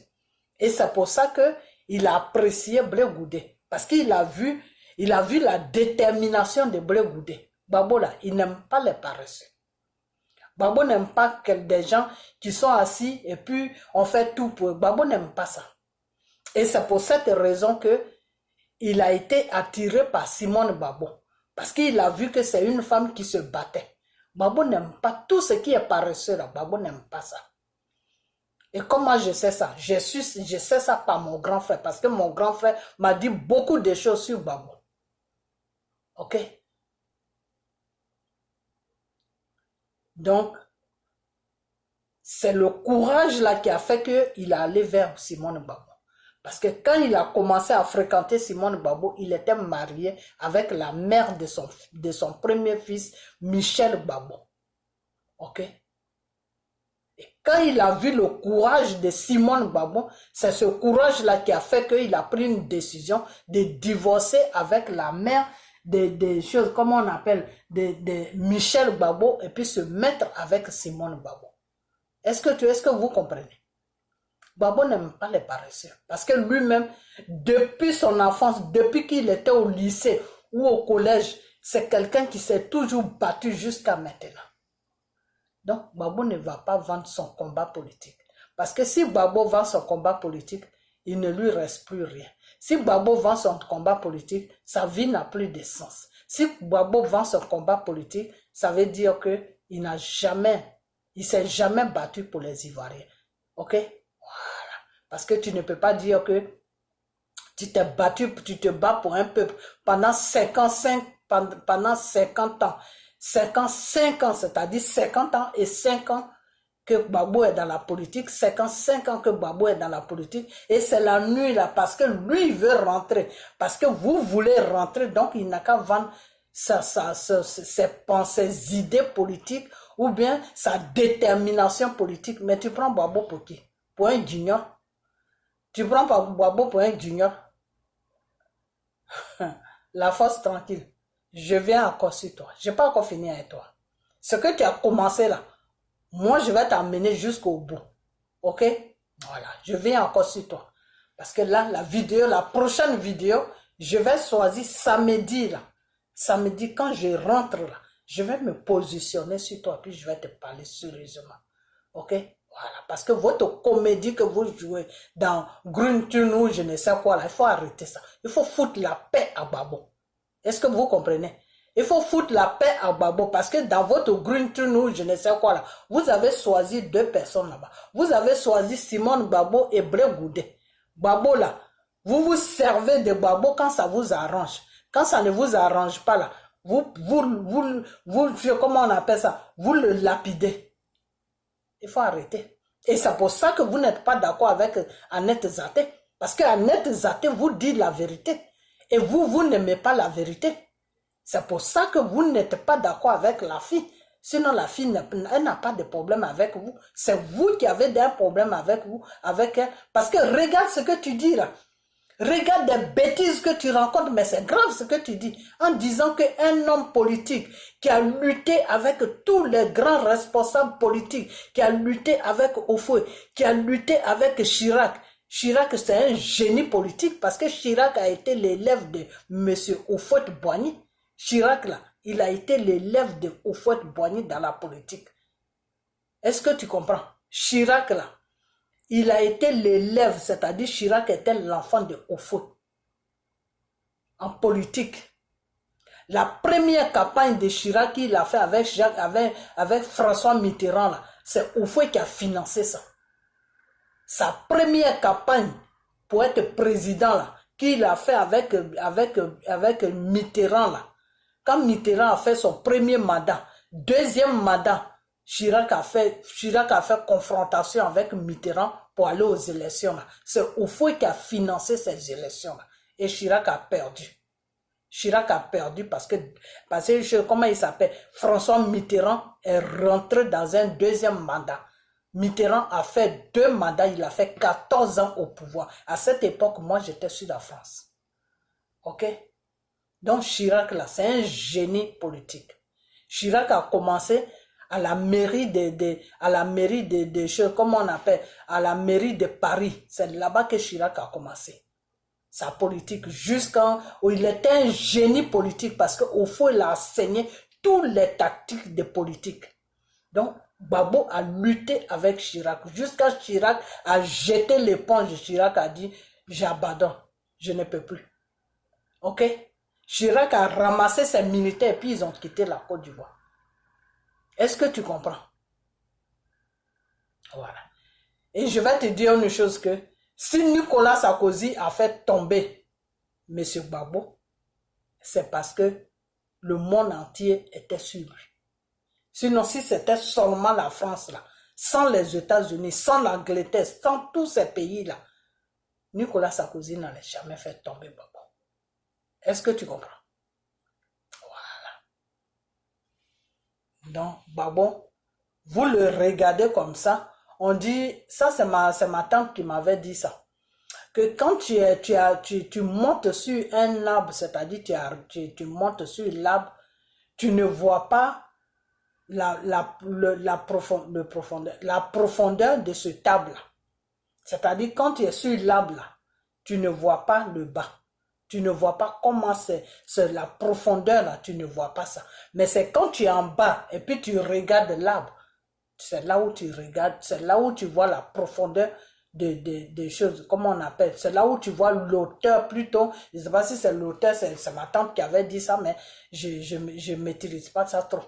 Et c'est pour ça qu'il a apprécié Blé Goudé. Parce qu'il a vu la détermination de Blé Goudé. Gbagbo là, il n'aime pas les paresseux. Gbagbo n'aime pas des gens qui sont assis et puis on fait tout pour eux. Gbagbo n'aime pas ça. Et c'est pour cette raison que il a été attiré par Simone Gbagbo. Parce qu'il a vu que c'est une femme qui se battait. Gbagbo n'aime pas tout ce qui est paresseux là. Gbagbo n'aime pas ça. Et comment je sais ça? Je sais ça par mon grand frère. Parce que mon grand frère m'a dit beaucoup de choses sur Gbagbo. Ok? Donc, c'est le courage là qui a fait qu'il est allé vers Simone Gbagbo. Parce que quand il a commencé à fréquenter Simone Gbagbo, il était marié avec la mère de son premier fils, Michel Gbagbo. Ok? Et quand il a vu le courage de Simone Gbagbo, c'est ce courage-là qui a fait qu'il a pris une décision de divorcer avec la mère des choses, comment on appelle, de Michel Gbagbo, et puis se mettre avec Simone Gbagbo. Est-ce que vous comprenez? Gbagbo n'aime pas les paresseux. Parce que lui-même, depuis son enfance, depuis qu'il était au lycée ou au collège, c'est quelqu'un qui s'est toujours battu jusqu'à maintenant. Donc, Gbagbo ne va pas vendre son combat politique. Parce que si Gbagbo vend son combat politique, il ne lui reste plus rien. Si Gbagbo vend son combat politique, sa vie n'a plus de sens. Si Gbagbo vend son combat politique, ça veut dire qu'il s'est jamais battu pour les Ivoiriens. Ok? Voilà. Parce que tu ne peux pas dire que tu t'es battu, tu te bats pour un peuple pendant 50 ans. 55 ans, c'est-à-dire 50 ans et 5 ans que Gbagbo est dans la politique, 55 ans que Gbagbo est dans la politique, et c'est la nuit là, parce que lui, il veut rentrer, parce que vous voulez rentrer, donc il n'a qu'à vendre ses pensées, ses idées politiques, ou bien sa détermination politique. Mais tu prends Gbagbo pour qui? Pour un junior? Tu prends Gbagbo pour un junior? La force tranquille. Je viens encore sur toi. Je n'ai pas encore fini avec toi. Ce que tu as commencé là, moi je vais t'emmener jusqu'au bout. Ok? Voilà. Je viens encore sur toi. Parce que là, la prochaine vidéo, je vais choisir samedi là. Samedi, quand je rentre là, je vais me positionner sur toi, puis je vais te parler sérieusement. Ok? Voilà, parce que votre comédie que vous jouez dans Green Tune ou je ne sais quoi, là, il faut arrêter ça. Il faut foutre la paix à Babo. Est-ce que vous comprenez? Il faut foutre la paix à Babo parce que dans votre Green Tune ou je ne sais quoi, là, vous avez choisi 2 personnes là-bas. Vous avez choisi Simone Babo et Blé Goudé. Babo là, vous vous servez de Babo quand ça vous arrange. Quand ça ne vous arrange pas là, vous comment on appelle ça? Vous le lapidez. Il faut arrêter. Et c'est pour ça que vous n'êtes pas d'accord avec Annette Zaté. Parce qu'Annette Zaté vous dit la vérité. Et vous n'aimez pas la vérité. C'est pour ça que vous n'êtes pas d'accord avec la fille. Sinon, la fille, elle n'a pas de problème avec vous. C'est vous qui avez des problèmes avec vous, avec elle. Parce que regarde ce que tu dis là. Regarde des bêtises que tu rencontres, mais c'est grave ce que tu dis, en disant qu'un homme politique qui a lutté avec tous les grands responsables politiques, qui a lutté avec Houphouët, qui a lutté avec Chirac, Chirac c'est un génie politique parce que Chirac a été l'élève de M. Houphouët-Boigny. Chirac là, il a été l'élève de Houphouët-Boigny dans la politique. Est-ce que tu comprends? Chirac là, il a été l'élève, c'est-à-dire Chirac était l'enfant de Houphouët en politique. La première campagne de Chirac qu'il a fait avec François Mitterrand, c'est Houphouët qui a financé ça. Sa première campagne pour être président, qu'il a fait avec Mitterrand. Là. Quand Mitterrand a fait son premier mandat, deuxième mandat, Chirac a fait confrontation avec Mitterrand pour aller aux élections. C'est Houphouët qui a financé ces élections. Et Chirac a perdu. Chirac a perdu parce que comment il s'appelle? François Mitterrand est rentré dans un deuxième mandat. Mitterrand a fait 2 mandats, il a fait 14 ans au pouvoir. À cette époque, moi, j'étais sur la France. Ok? Donc, Chirac, là, c'est un génie politique. Chirac a commencé à la mairie comment on appelle, à la mairie de Paris. C'est là-bas que Chirac a commencé sa politique jusqu'à où il était un génie politique parce qu'au fond, il a enseigné toutes les tactiques de politique. Donc, Babo a lutté avec Chirac jusqu'à Chirac a jeté l'éponge. Chirac a dit, j'abandonne, je ne peux plus. Ok? Chirac a ramassé ses militaires et puis ils ont quitté la Côte d'Ivoire. Est-ce que tu comprends? Voilà. Et je vais te dire une chose que si Nicolas Sarkozy a fait tomber M. Babo, c'est parce que le monde entier était sur lui. Sinon, si c'était seulement la France, là, sans les États-Unis, sans l'Angleterre, sans tous ces pays-là, Nicolas Sarkozy n'allait jamais fait tomber Babo. Est-ce que tu comprends? Voilà. Donc, Babo, vous le regardez comme ça, on dit, ça c'est ma tante qui m'avait dit ça, que quand tu montes sur un arbre, c'est-à-dire tu montes sur l'arbre, tu ne vois pas la profondeur de ce arbre. C'est-à-dire quand tu es sur l'arbre, tu ne vois pas le bas. Tu ne vois pas comment c'est la profondeur là, tu ne vois pas ça. Mais c'est quand tu es en bas et puis tu regardes l'arbre, c'est là où tu regardes, c'est là où tu vois la profondeur des choses, comment on appelle, c'est là où tu vois l'auteur plutôt, je ne sais pas si c'est l'auteur, c'est ma tante qui avait dit ça, mais je maîtrise pas ça trop.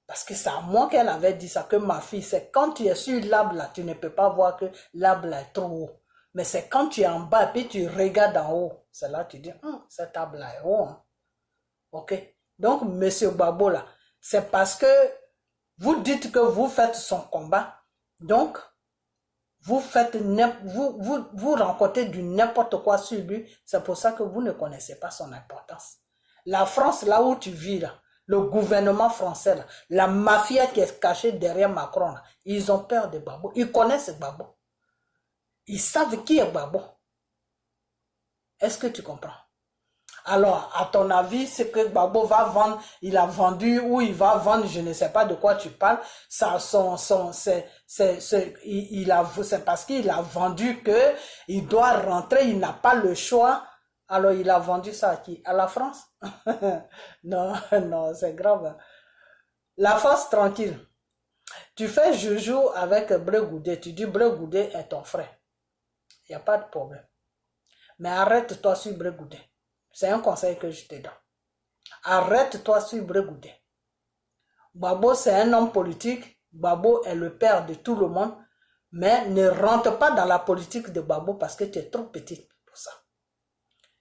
Parce que c'est à moi qu'elle avait dit ça, que ma fille, c'est quand tu es sur l'arbre là, tu ne peux pas voir que l'arbre est trop haut. Mais c'est quand tu es en bas et puis tu regardes en haut, c'est là que tu dis, cet arbre là est haut. Hein. Ok? Donc, monsieur Babo là, c'est parce que vous dites que vous faites son combat, donc vous rencontrez du n'importe quoi sur lui, c'est pour ça que vous ne connaissez pas son importance. La France, là où tu vis là, le gouvernement français là, la mafia qui est cachée derrière Macron là, ils ont peur de Babo, ils connaissent Babo. Ils savent qui est Babo. Est-ce que tu comprends? Alors, à ton avis, c'est que Babo va vendre, il a vendu ou il va vendre, je ne sais pas de quoi tu parles, c'est parce qu'il a vendu que il doit rentrer, il n'a pas le choix. Alors, il a vendu ça à qui? À la France? Non, non, c'est grave. La France, tranquille. Tu fais joujou avec Bregoudé, tu dis Bregoudé est ton frère. Il n'y a pas de problème. Mais arrête-toi sur Bregoudé. C'est un conseil que je te donne. Arrête-toi sur Bregoudé. Gbagbo, c'est un homme politique. Gbagbo est le père de tout le monde. Mais ne rentre pas dans la politique de Gbagbo parce que tu es trop petite pour ça.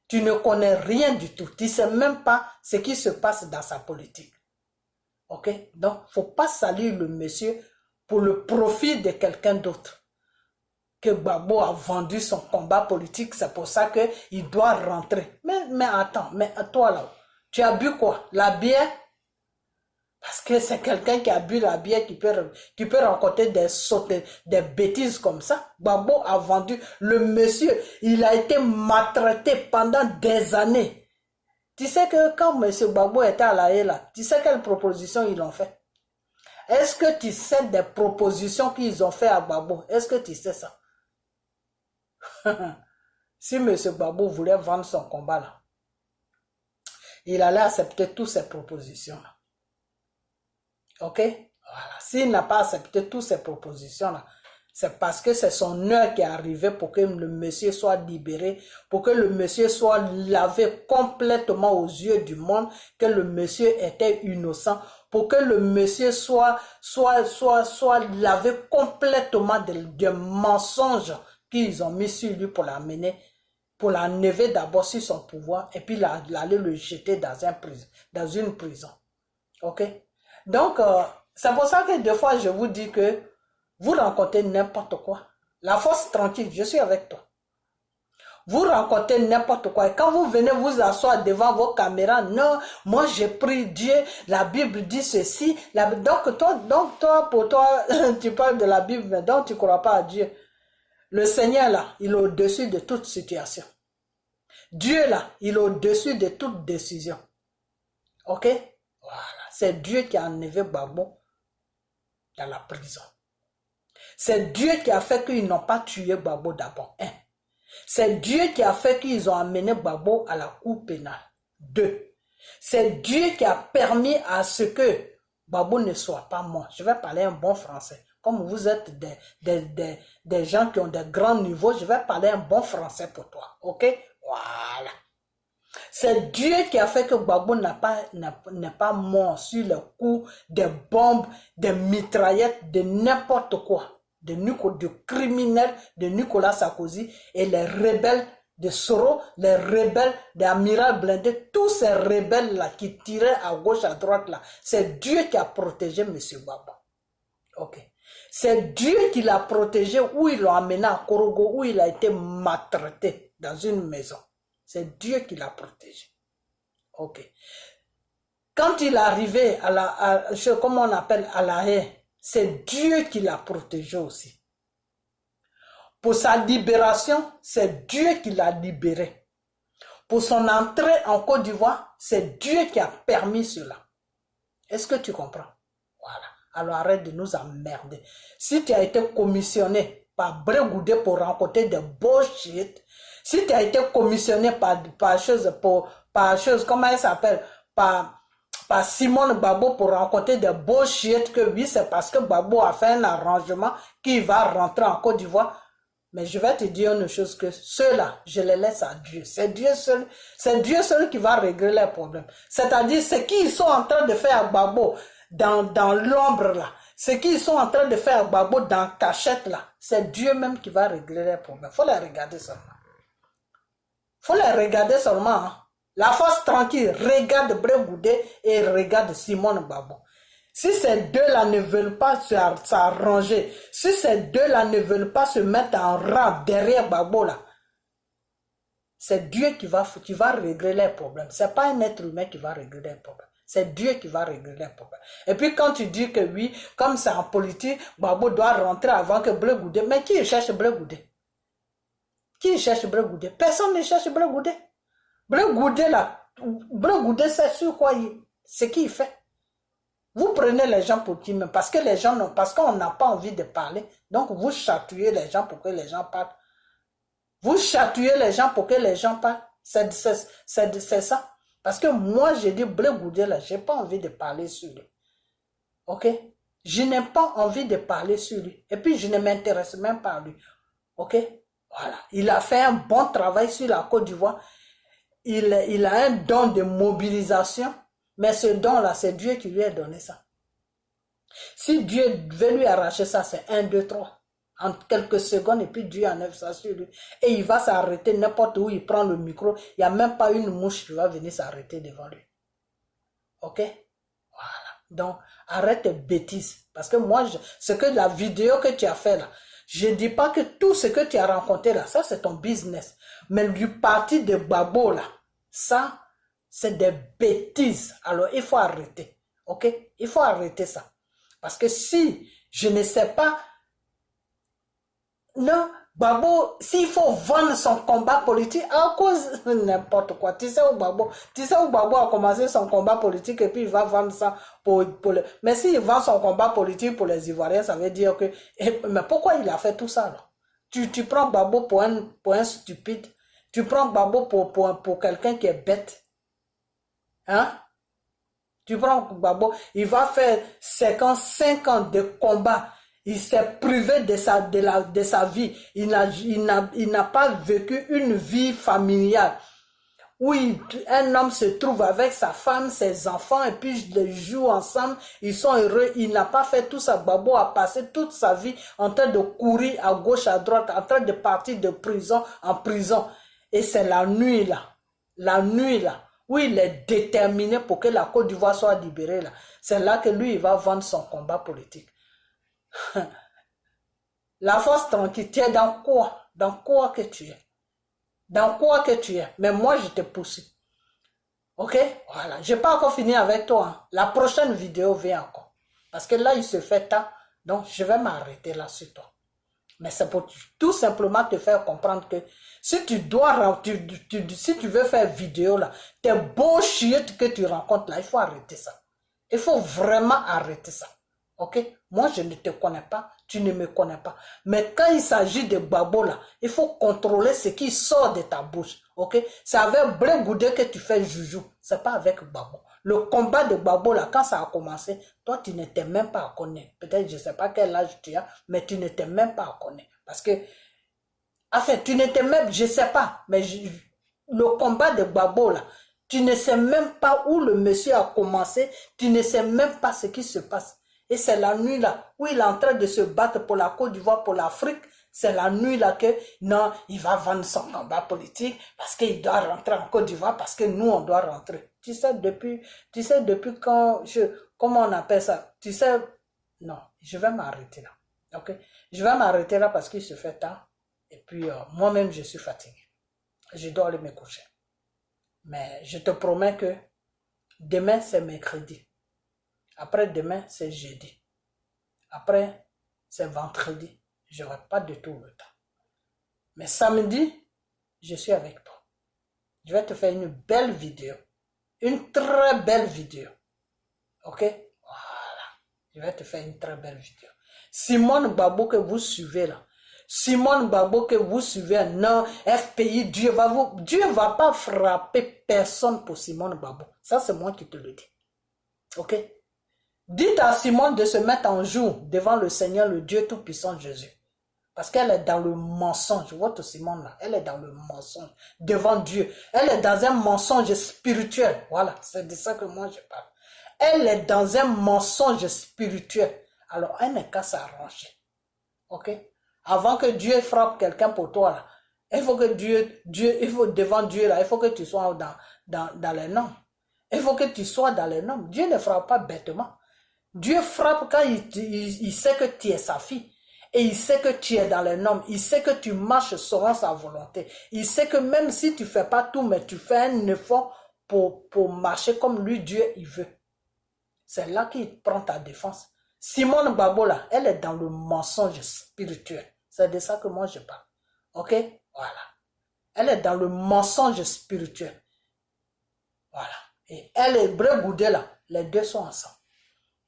Tu ne connais rien du tout. Tu ne sais même pas ce qui se passe dans sa politique. Ok? Donc, il ne faut pas salir le monsieur pour le profit de quelqu'un d'autre. Que Gbagbo a vendu son combat politique, c'est pour ça qu'il doit rentrer. Mais attends, mais toi là, tu as bu quoi? La bière? Parce que c'est quelqu'un qui a bu la bière qui peut raconter des bêtises comme ça. Gbagbo a vendu, le monsieur, il a été maltraité pendant des années. Tu sais que quand M. Gbagbo était à la haie là, tu sais quelles propositions ils ont fait? Est-ce que tu sais des propositions qu'ils ont fait à Gbagbo? Est-ce que tu sais ça? Si M. Gbagbo voulait vendre son combat là, il allait accepter toutes ces propositions là. Ok? Voilà. S'il n'a pas accepté toutes ces propositions là, c'est parce que c'est son heure qui est arrivée pour que le monsieur soit libéré, pour que le monsieur soit lavé complètement aux yeux du monde, que le monsieur était innocent, pour que le monsieur soit lavé complètement des mensonges qu'ils ont mis sur lui pour l'amener, pour l'enlever d'abord sur son pouvoir et puis l'aller le jeter dans une prison. Ok? Donc, c'est pour ça que des fois je vous dis que vous rencontrez n'importe quoi. La force tranquille, je suis avec toi. Vous rencontrez n'importe quoi. Et quand vous venez vous asseoir devant vos caméras, non, moi j'ai pris Dieu, la Bible dit ceci. Donc toi, pour toi, tu parles de la Bible, mais donc tu ne crois pas à Dieu. Le Seigneur là, il est au-dessus de toute situation. Dieu là, il est au-dessus de toute décision. Ok? Voilà. C'est Dieu qui a enlevé Gbagbo dans la prison. C'est Dieu qui a fait qu'ils n'ont pas tué Gbagbo d'abord. 1. C'est Dieu qui a fait qu'ils ont amené Gbagbo à la cour pénale. 2. C'est Dieu qui a permis à ce que Gbagbo ne soit pas mort. Je vais parler un bon français. Comme vous êtes des gens qui ont des grands niveaux, je vais parler un bon français pour toi. Ok? Voilà. C'est Dieu qui a fait que Gbagbo n'est pas mort sur le coup des bombes, des mitraillettes, de n'importe quoi. De criminels de Nicolas Sarkozy et les rebelles de Soro, les rebelles d'Amiral Blindé, tous ces rebelles-là qui tiraient à gauche, à droite, là. C'est Dieu qui a protégé M. Gbagbo. Ok. C'est Dieu qui l'a protégé où ils l'ont amené à Korogo, où il a été maltraité dans une maison. C'est Dieu qui l'a protégé. Ok. Quand il est arrivé comment on appelle, à la haie, c'est Dieu qui l'a protégé aussi. Pour sa libération, c'est Dieu qui l'a libéré. Pour son entrée en Côte d'Ivoire, c'est Dieu qui a permis cela. Est-ce que tu comprends? Voilà. Alors arrête de nous emmerder. Si tu as été commissionné par Bregoudé pour rencontrer des bullshit, si tu as été commissionné par chose, comment elle s'appelle, par Simone Gbagbo pour rencontrer des bullshit, que oui, c'est parce que Gbagbo a fait un arrangement qu'il va rentrer en Côte d'Ivoire. Mais je vais te dire une chose, que ceux-là, je les laisse à Dieu. C'est Dieu seul qui va régler les problèmes. C'est-à-dire, ce qu'ils sont en train de faire à Gbagbo dans l'ombre là, ce qu'ils sont en train de faire à Gbagbo dans cachette là, c'est Dieu même qui va régler les problèmes. Il faut les regarder seulement. Faut les regarder seulement. Hein. La force tranquille, regarde Bregoudé et regarde Simone Gbagbo. Si ces deux-là ne veulent pas s'arranger, si ces deux-là ne veulent pas se mettre en rang derrière Gbagbo là, c'est Dieu qui va régler les problèmes. C'est pas un être humain qui va régler les problèmes. C'est Dieu qui va régler les problèmes. Et puis quand tu dis que oui, comme c'est en politique, Gbagbo doit rentrer avant que Bregoudé. Mais qui cherche Bregoudé? Qui cherche Bregoudé? Personne ne cherche Bregoudé. Bregoudé là, Bregoudé c'est sur quoi ce qu'il fait. Vous prenez les gens pour qui même, parce que les gens parce qu'on n'a pas envie de parler, donc vous chatouillez les gens pour que les gens parlent. Vous chatouillez les gens pour que les gens parlent. C'est ça. Parce que moi, j'ai dit Bregoudé là, j'ai pas envie de parler sur lui. Ok? Je n'ai pas envie de parler sur lui. Et puis, je ne m'intéresse même pas à lui. Ok? Voilà. Il a fait un bon travail sur la Côte d'Ivoire. Il a un don de mobilisation. Mais ce don-là, c'est Dieu qui lui a donné ça. Si Dieu veut lui arracher ça, c'est 1, 2, 3. En quelques secondes, et puis Dieu enlève ça sur lui. Et il va s'arrêter n'importe où, il prend le micro. Il n'y a même pas une mouche qui va venir s'arrêter devant lui. Ok? Voilà. Donc, arrête tes bêtises. Parce que moi, ce que la vidéo que tu as fait là, je ne dis pas que tout ce que tu as rencontré là, ça c'est ton business. Mais du parti de Gbagbo là, ça, c'est des bêtises. Alors, il faut arrêter. Ok? Il faut arrêter ça. Parce que si je ne sais pas, non, Gbagbo, s'il faut vendre son combat politique, à cause de n'importe quoi. Tu sais où Gbagbo a commencé son combat politique et puis il va vendre ça pour mais s'il vend son combat politique pour les Ivoiriens, ça veut dire que, mais pourquoi il a fait tout ça là? Tu prends Gbagbo pour un stupide. Tu prends Gbagbo pour quelqu'un qui est bête. Hein? Tu prends Gbagbo, il va faire 5 ans de combat. Il s'est privé de sa vie. Il n'a pas vécu une vie familiale. Où un homme se trouve avec sa femme, ses enfants, et puis ils jouent ensemble. Ils sont heureux. Il n'a pas fait tout ça. Gbagbo a passé toute sa vie en train de courir à gauche, à droite, en train de partir de prison en prison. Et c'est la nuit là, où il est déterminé pour que la Côte d'Ivoire soit libérée là. C'est là que lui, il va vendre son combat politique. La force tranquille, tu es dans quoi? Dans quoi que tu es? Dans quoi que tu es? Mais moi, je te poursuis. Ok? Voilà. Je n'ai pas encore fini avec toi. Hein. La prochaine vidéo vient encore. Parce que là, il se fait tard. Donc, je vais m'arrêter là sur toi. Mais c'est pour tout simplement te faire comprendre que si tu dois, si tu veux faire vidéo là, tes beaux chiottes que tu rencontres là, il faut arrêter ça. Il faut vraiment arrêter ça. Ok? Moi, je ne te connais pas, tu ne me connais pas. Mais quand il s'agit de Gbagbo là, il faut contrôler ce qui sort de ta bouche. Ok? C'est avec Blé Goudé que tu fais joujou. C'est pas avec Gbagbo. Le combat de Gbagbo là, quand ça a commencé, toi, tu n'étais même pas à connaître. Peut-être, je ne sais pas quel âge tu as, mais tu n'étais même pas à connaître. Parce que, enfin, tu n'étais même, je ne sais pas, mais le combat de Gbagbo là, tu ne sais même pas où le monsieur a commencé, tu ne sais même pas ce qui se passe. Et c'est la nuit là, où il est en train de se battre pour la Côte d'Ivoire, pour l'Afrique. C'est la nuit là que, non, il va vendre son combat politique parce qu'il doit rentrer en Côte d'Ivoire, parce que nous, on doit rentrer. Tu sais, depuis quand, comment on appelle ça? Tu sais, non, je vais m'arrêter là. Ok? Je vais m'arrêter là parce qu'il se fait tard. Et puis, moi-même, je suis fatigué. Je dois aller me coucher. Mais je te promets que demain, c'est mercredi. Après demain, c'est jeudi. Après, c'est vendredi. Je n'aurai pas du tout le temps. Mais samedi, je suis avec toi. Je vais te faire une belle vidéo. Une très belle vidéo. Ok? Voilà. Je vais te faire une très belle vidéo. Simone Gbagbo que vous suivez là. Simone Gbagbo que vous suivez. Non, FPI, Dieu ne va pas frapper personne pour Simone Gbagbo. Ça, c'est moi qui te le dis. Ok? Dites à Simone de se mettre en jour devant le Seigneur, le Dieu Tout-Puissant Jésus. Parce qu'elle est dans le mensonge. Votre Simone là, elle est dans le mensonge devant Dieu. Elle est dans un mensonge spirituel. Voilà, c'est de ça que moi je parle. Elle est dans un mensonge spirituel. Alors, elle n'est qu'à s'arranger. Ok? Avant que Dieu frappe quelqu'un pour toi là, il faut que il faut devant Dieu là, il faut que tu sois dans les normes. Il faut que tu sois dans les normes. Dieu ne frappe pas bêtement. Dieu frappe quand il sait que tu es sa fille. Et il sait que tu es dans les normes. Il sait que tu marches selon sa volonté. Il sait que même si tu ne fais pas tout, mais tu fais un effort pour marcher comme lui, Dieu, il veut. C'est là qu'il prend ta défense. Simone Gbagbo, là, elle est dans le mensonge spirituel. C'est de ça que moi je parle. Ok? Voilà. Elle est dans le mensonge spirituel. Voilà. Et elle et Blé Goudé, là, les deux sont ensemble.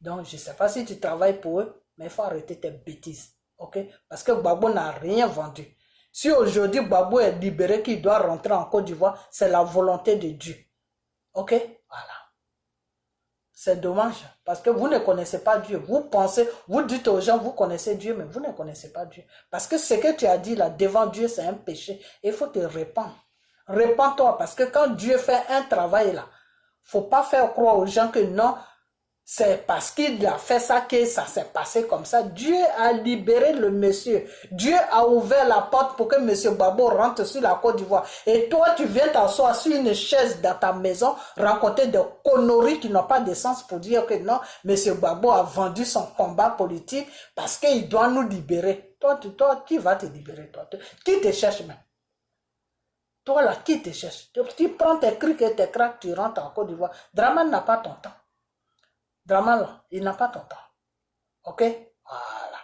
Donc, je ne sais pas si tu travailles pour eux, mais il faut arrêter tes bêtises. Ok? Parce que Gbagbo n'a rien vendu. Si aujourd'hui Gbagbo est libéré, qu'il doit rentrer en Côte d'Ivoire, c'est la volonté de Dieu. Ok? Voilà. C'est dommage, parce que vous ne connaissez pas Dieu. Vous pensez, vous dites aux gens, vous connaissez Dieu, mais vous ne connaissez pas Dieu. Parce que ce que tu as dit là, devant Dieu, c'est un péché. Il faut te répandre. Répands-toi, parce que quand Dieu fait un travail là, faut pas faire croire aux gens que non, c'est parce qu'il a fait ça que ça s'est passé comme ça. Dieu a libéré le monsieur. Dieu a ouvert la porte pour que monsieur Gbagbo rentre sur la Côte d'Ivoire. Et toi, tu viens t'asseoir sur une chaise dans ta maison, raconter des conneries qui n'ont pas de sens pour dire que non, monsieur Gbagbo a vendu son combat politique parce qu'il doit nous libérer. Toi, qui va te libérer, toi? Qui te cherche même? Toi là, qui te cherche? Tu prends tes crics et tes craques, tu rentres en Côte d'Ivoire. Draman n'a pas ton temps. Draman là, il n'a pas ton temps. Ok? Voilà.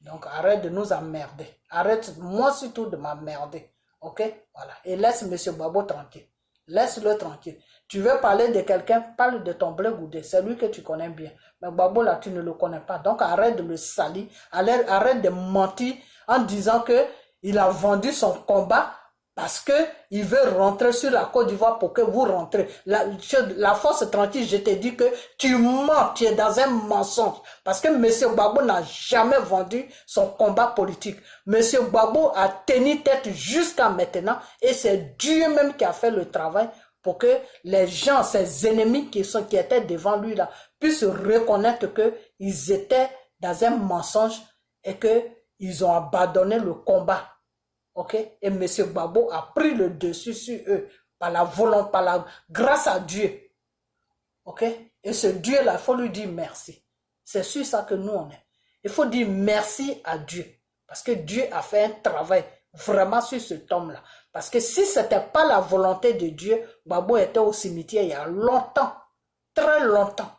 Donc arrête de nous emmerder. Arrête moi surtout de m'emmerder. Ok? Voilà. Et laisse monsieur Gbagbo tranquille. Laisse-le tranquille. Tu veux parler de quelqu'un, parle de ton blé goudé. C'est lui que tu connais bien. Mais Gbagbo là, tu ne le connais pas. Donc arrête de le salir. Arrête de mentir en disant que il a vendu son combat parce qu'il veut rentrer sur la Côte d'Ivoire pour que vous rentrez. La force tranquille, je te dis que tu mens, tu es dans un mensonge. Parce que M. Gbagbo n'a jamais vendu son combat politique. M. Gbagbo a tenu tête jusqu'à maintenant et c'est Dieu même qui a fait le travail pour que les gens, ses ennemis qui étaient devant lui là, puissent reconnaître qu'ils étaient dans un mensonge et qu'ils ont abandonné le combat. Ok? Et M. Gbagbo a pris le dessus sur eux par la volonté, grâce à Dieu. Ok? Et ce Dieu-là, il faut lui dire merci. C'est sur ça que nous on est. Il faut dire merci à Dieu. Parce que Dieu a fait un travail vraiment sur cet homme-là. Parce que si ce n'était pas la volonté de Dieu, Gbagbo était au cimetière il y a longtemps. Très longtemps.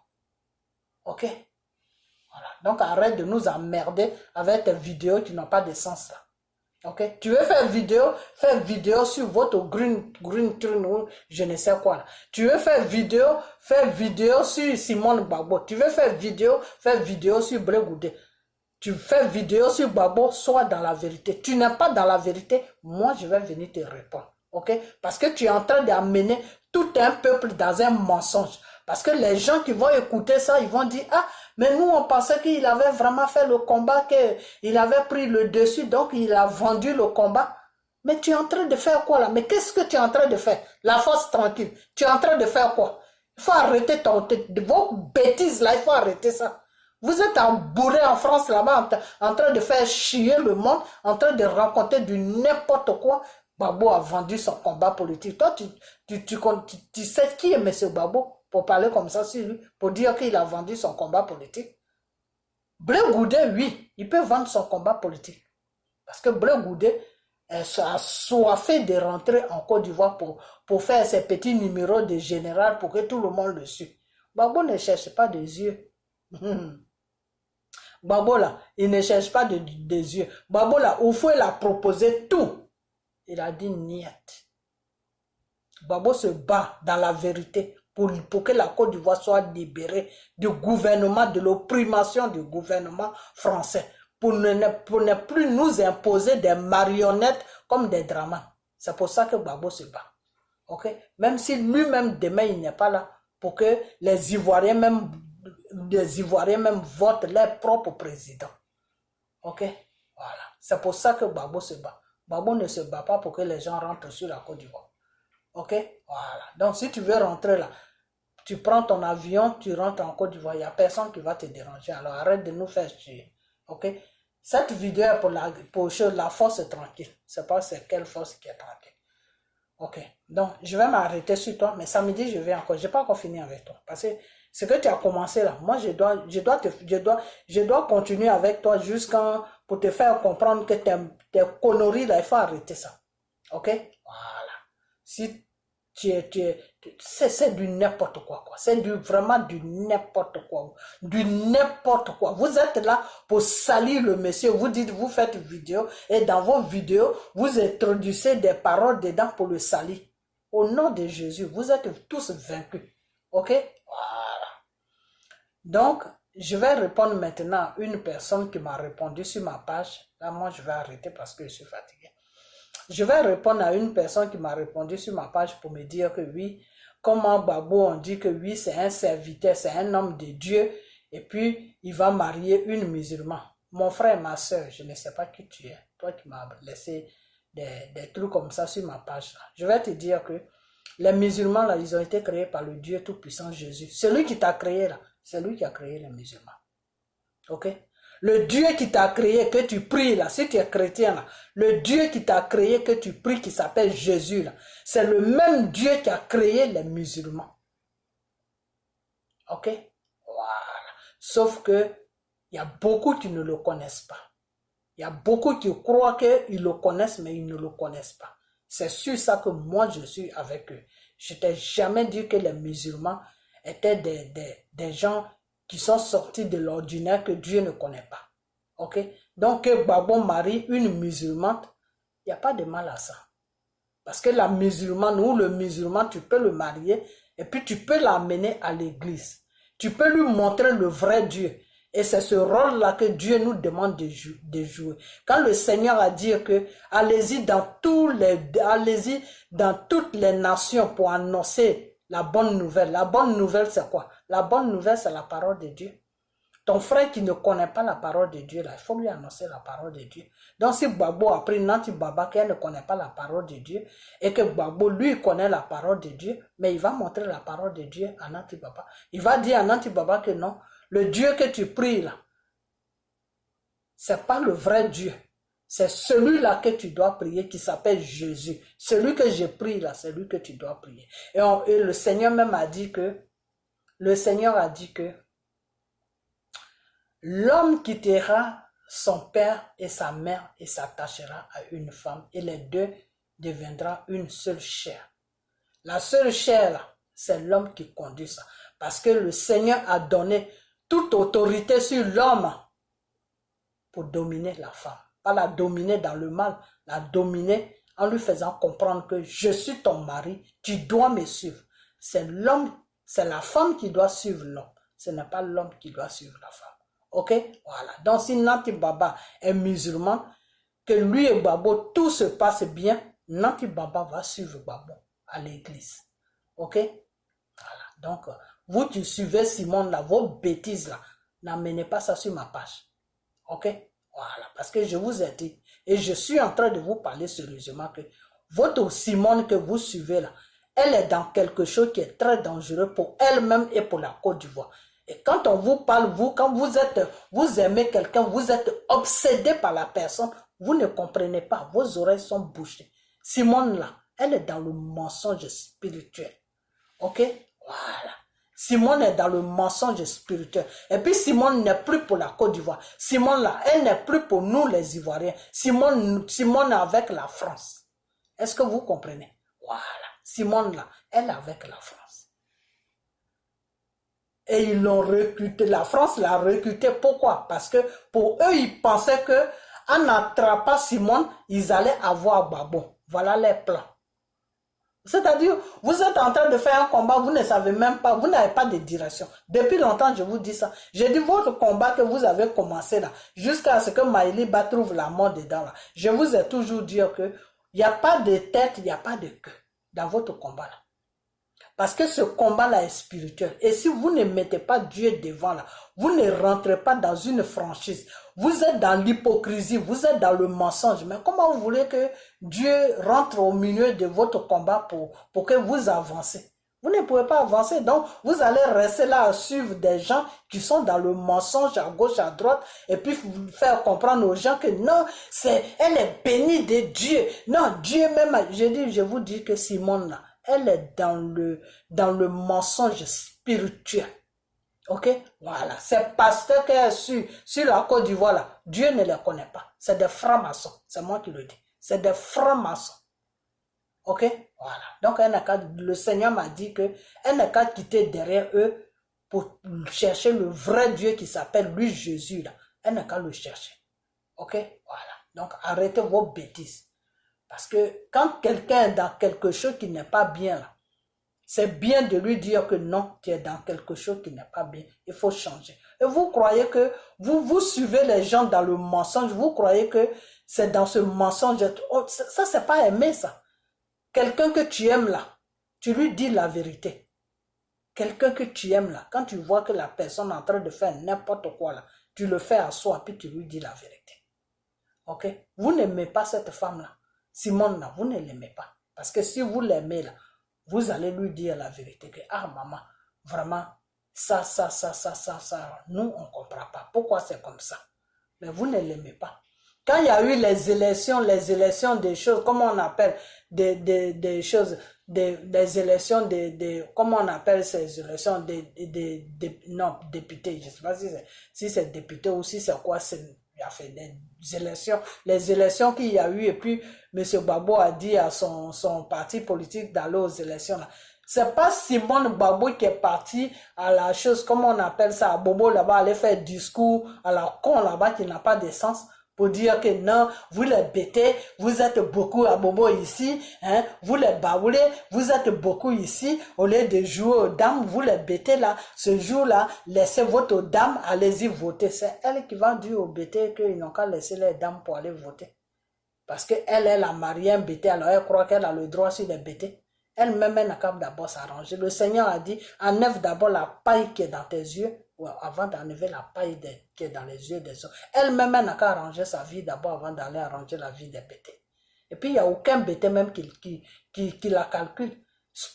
Ok? Voilà. Donc arrête de nous emmerder avec tes vidéos qui n'ont pas de sens là. Ok, tu veux faire vidéo sur votre green ou je ne sais quoi là. Tu veux faire vidéo sur Simone Gbagbo. Tu veux faire vidéo sur Blé Goudé. Tu fais vidéo sur Gbagbo, sois dans la vérité. Tu n'es pas dans la vérité, moi je vais venir te répondre. Ok, parce que tu es en train d'amener tout un peuple dans un mensonge. Parce que les gens qui vont écouter ça, ils vont dire, ah, mais nous on pensait qu'il avait vraiment fait le combat, qu'il avait pris le dessus, donc il a vendu le combat. Mais tu es en train de faire quoi là? Mais qu'est-ce que tu es en train de faire? La force tranquille. Tu es en train de faire quoi? Il faut arrêter vos bêtises là, il faut arrêter ça. Vous êtes bourré en France là-bas, en train de faire chier le monde, en train de raconter du n'importe quoi. Gbagbo a vendu son combat politique. Toi, tu sais qui est M. Gbagbo pour parler comme ça sur lui, pour dire qu'il a vendu son combat politique. Blé Goudé, oui, il peut vendre son combat politique. Parce que Blé Goudé a soifé de rentrer en Côte d'Ivoire pour faire ses petits numéros de général pour que tout le monde le suive. Gbagbo ne cherche pas des yeux. Gbagbo là, il ne cherche pas des yeux. Gbagbo là, Oufoué l'a proposé tout. Il a dit niet. Gbagbo se bat dans la vérité pour que la Côte d'Ivoire soit libérée du gouvernement, de l'opprimation du gouvernement français. Pour ne plus nous imposer des marionnettes comme des dramas. C'est pour ça que Gbagbo se bat. Ok? Même si lui-même demain il n'est pas là, pour que les Ivoiriens même votent leur propre président. Ok? Voilà. C'est pour ça que Gbagbo se bat. Gbagbo ne se bat pas pour que les gens rentrent sur la Côte d'Ivoire. Ok? Voilà. Donc si tu veux rentrer là, tu prends ton avion, tu rentres en Côte d'Ivoire, il n'y a personne qui va te déranger. Alors arrête de nous faire chier. Ok? Cette vidéo est pour la force tranquille. C'est pas c'est quelle force qui est tranquille. Ok? Donc je vais m'arrêter sur toi, mais samedi je vais encore. Je n'ai pas encore fini avec toi. Parce que ce que tu as commencé là, moi je dois continuer avec toi pour te faire comprendre que tes conneries là, il faut arrêter ça. Ok? Voilà. Si c'est du n'importe quoi. C'est vraiment du n'importe quoi. Du n'importe quoi. Vous êtes là pour salir le monsieur. Vous faites une vidéo et dans vos vidéos, vous introduisez des paroles dedans pour le salir. Au nom de Jésus, vous êtes tous vaincus. Ok? Voilà. Donc, je vais répondre maintenant à une personne qui m'a répondu sur ma page. Là, moi, je vais arrêter parce que je suis fatigué. Je vais répondre à une personne qui m'a répondu sur ma page pour me dire que oui, comment Babo, on dit que oui, c'est un serviteur, c'est un homme de Dieu, et puis il va marier une musulmane. Mon frère, ma soeur, je ne sais pas qui tu es, toi qui m'as laissé des trucs comme ça sur ma page là. Je vais te dire que les musulmans là, ils ont été créés par le Dieu Tout-Puissant Jésus. Celui qui t'a créé là, c'est lui qui a créé les musulmans. Ok? Le Dieu qui t'a créé, que tu pries là, si tu es chrétien là, le Dieu qui t'a créé, que tu pries, qui s'appelle Jésus là, c'est le même Dieu qui a créé les musulmans. Ok? Voilà. Sauf que, il y a beaucoup qui ne le connaissent pas. Il y a beaucoup qui croient qu'ils le connaissent, mais ils ne le connaissent pas. C'est sur ça que moi, je suis avec eux. Je t'ai jamais dit que les musulmans étaient des gens qui sont sortis de l'ordinaire que Dieu ne connaît pas. Ok? Donc, que Babo marie une musulmane, il n'y a pas de mal à ça. Parce que la musulmane ou le musulman, tu peux le marier et puis tu peux l'amener à l'église. Tu peux lui montrer le vrai Dieu. Et c'est ce rôle-là que Dieu nous demande de jouer. Quand le Seigneur a dit que allez-y dans toutes les nations pour annoncer la bonne nouvelle. La bonne nouvelle, c'est quoi? La bonne nouvelle, c'est la parole de Dieu. Ton frère qui ne connaît pas la parole de Dieu, là, il faut lui annoncer la parole de Dieu. Donc si Babo a pris Nanti Baba qui ne connaît pas la parole de Dieu et que Babo lui connaît la parole de Dieu, mais il va montrer la parole de Dieu à Nanti Baba. Il va dire à Nanti Baba que non, le Dieu que tu pries là, c'est pas le vrai Dieu. C'est celui-là que tu dois prier qui s'appelle Jésus. Celui que je prie là, c'est lui que tu dois prier. Et le Seigneur même a dit que, l'homme quittera son père et sa mère et s'attachera à une femme et les deux deviendront une seule chair. La seule chair là, c'est l'homme qui conduit ça. Parce que le Seigneur a donné toute autorité sur l'homme pour dominer la femme. Pas la dominer dans le mal, la dominer en lui faisant comprendre que je suis ton mari, tu dois me suivre. C'est l'homme, c'est la femme qui doit suivre l'homme. Ce n'est pas l'homme qui doit suivre la femme. Ok? Voilà. Donc si Nanti Baba est musulman, que lui et Babo, tout se passe bien, Nanti Baba va suivre Babo à l'église. Ok? Voilà. Donc, vous qui suivez Simone là, vos bêtises là, n'amenez pas ça sur ma page. Ok? Voilà. Parce que je vous ai dit, et je suis en train de vous parler sérieusement que votre Simone que vous suivez là, elle est dans quelque chose qui est très dangereux pour elle-même et pour la Côte d'Ivoire. Et quand on vous parle, quand vous aimez quelqu'un, vous êtes obsédé par la personne, vous ne comprenez pas, vos oreilles sont bouchées. Simone là, elle est dans le mensonge spirituel. Ok? Voilà. Simone est dans le mensonge spirituel. Et puis Simone n'est plus pour la Côte d'Ivoire. Simone là, elle n'est plus pour nous les Ivoiriens. Simone est avec la France. Est-ce que vous comprenez? Voilà. Simone là, elle est avec la France. Et ils l'ont recruté. La France l'a recruté. Pourquoi? Parce que pour eux, ils pensaient que en attrapant Simone, ils allaient avoir Babo. Voilà les plans. C'est-à-dire, vous êtes en train de faire un combat, vous ne savez même pas, vous n'avez pas de direction. Depuis longtemps, je vous dis ça. J'ai dit votre combat que vous avez commencé là, jusqu'à ce que Maïliba trouve la mort dedans là. Je vous ai toujours dit que il n'y a pas de tête, il n'y a pas de queue dans votre combat là. Parce que ce combat-là est spirituel. Et si vous ne mettez pas Dieu devant là, vous ne rentrez pas dans une franchise. Vous êtes dans l'hypocrisie, vous êtes dans le mensonge. Mais comment vous voulez que Dieu rentre au milieu de votre combat pour que vous avancez? Vous ne pouvez pas avancer. Donc, vous allez rester là à suivre des gens qui sont dans le mensonge à gauche, à droite, et puis faire comprendre aux gens que non, elle est bénie de Dieu. Non, Dieu même, je vous dis que Simone là, elle est dans le mensonge spirituel. Ok? Voilà. Ces pasteurs qui sont sur la Côte d'Ivoire là, Dieu ne les connaît pas. C'est des francs-maçons. C'est moi qui le dis. C'est des francs-maçons. Ok? Voilà. Donc, le Seigneur m'a dit qu'elle n'a qu'à quitter derrière eux pour chercher le vrai Dieu qui s'appelle lui Jésus là. Elle n'a qu'à le chercher. Ok? Voilà. Donc, arrêtez vos bêtises. Parce que quand quelqu'un est dans quelque chose qui n'est pas bien là, c'est bien de lui dire que non, tu es dans quelque chose qui n'est pas bien. Il faut changer. Et vous croyez que vous suivez les gens dans le mensonge, vous croyez que c'est dans ce mensonge. Oh, ça, c'est pas aimer ça. Quelqu'un que tu aimes là, tu lui dis la vérité. Quelqu'un que tu aimes là, quand tu vois que la personne est en train de faire n'importe quoi là, tu le fais à soi, puis tu lui dis la vérité. Ok? Vous n'aimez pas cette femme-là. Simone là, vous ne l'aimez pas. Parce que si vous l'aimez là, vous allez lui dire la vérité que, ah maman, vraiment, ça, nous on ne comprend pas. Pourquoi c'est comme ça? Mais vous ne l'aimez pas. Quand il y a eu les élections des choses, comment on appelle, des choses, des élections, comment on appelle ces élections, non, députés, je ne sais pas si c'est député ou si c'est quoi, il a fait des élections, les élections qu'il y a eu, et puis M. Gbagbo a dit à son parti politique d'aller aux élections là. C'est pas Simone Gbagbo qui est parti à la chose, comment on appelle ça, à Bobo là-bas, aller faire discours à la con là-bas qui n'a pas de sens. Pour dire que non, vous les bêtez, vous êtes beaucoup à Bobo ici, hein, vous les baoulez, vous êtes beaucoup ici, au lieu de jouer aux dames, vous les bêtez là, ce jour-là, laissez votre dame, allez-y voter. C'est elle qui va dire aux bêtés qu'ils n'ont qu'à laisser les dames pour aller voter. Parce qu'elle est la mariée un bêté, alors elle croit qu'elle a le droit sur les bêtés. Elle-même, elle n'a qu'à d'abord s'arranger. Le Seigneur a dit, enlève d'abord la paille qui est dans tes yeux, avant d'enlever la paille qui est dans les yeux des autres. Elle-même, elle n'a qu'à arranger sa vie d'abord avant d'aller arranger la vie des bêtés. Et puis, il n'y a aucun bêté même qui la calcule.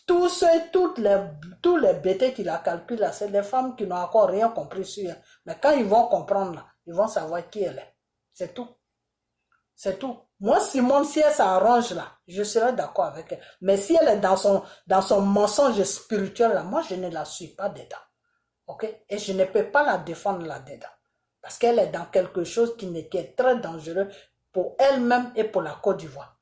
Tous les bêtés qui la calculent, c'est des femmes qui n'ont encore rien compris sur elle. Mais quand ils vont comprendre, là, ils vont savoir qui elle est. C'est tout. C'est tout. Moi, Simone, si elle s'arrange là, je serai d'accord avec elle. Mais si elle est dans son mensonge spirituel là, moi, je ne la suis pas dedans. Ok? Et je ne peux pas la défendre là-dedans. Parce qu'elle est dans quelque chose qui est très dangereux pour elle-même et pour la Côte d'Ivoire.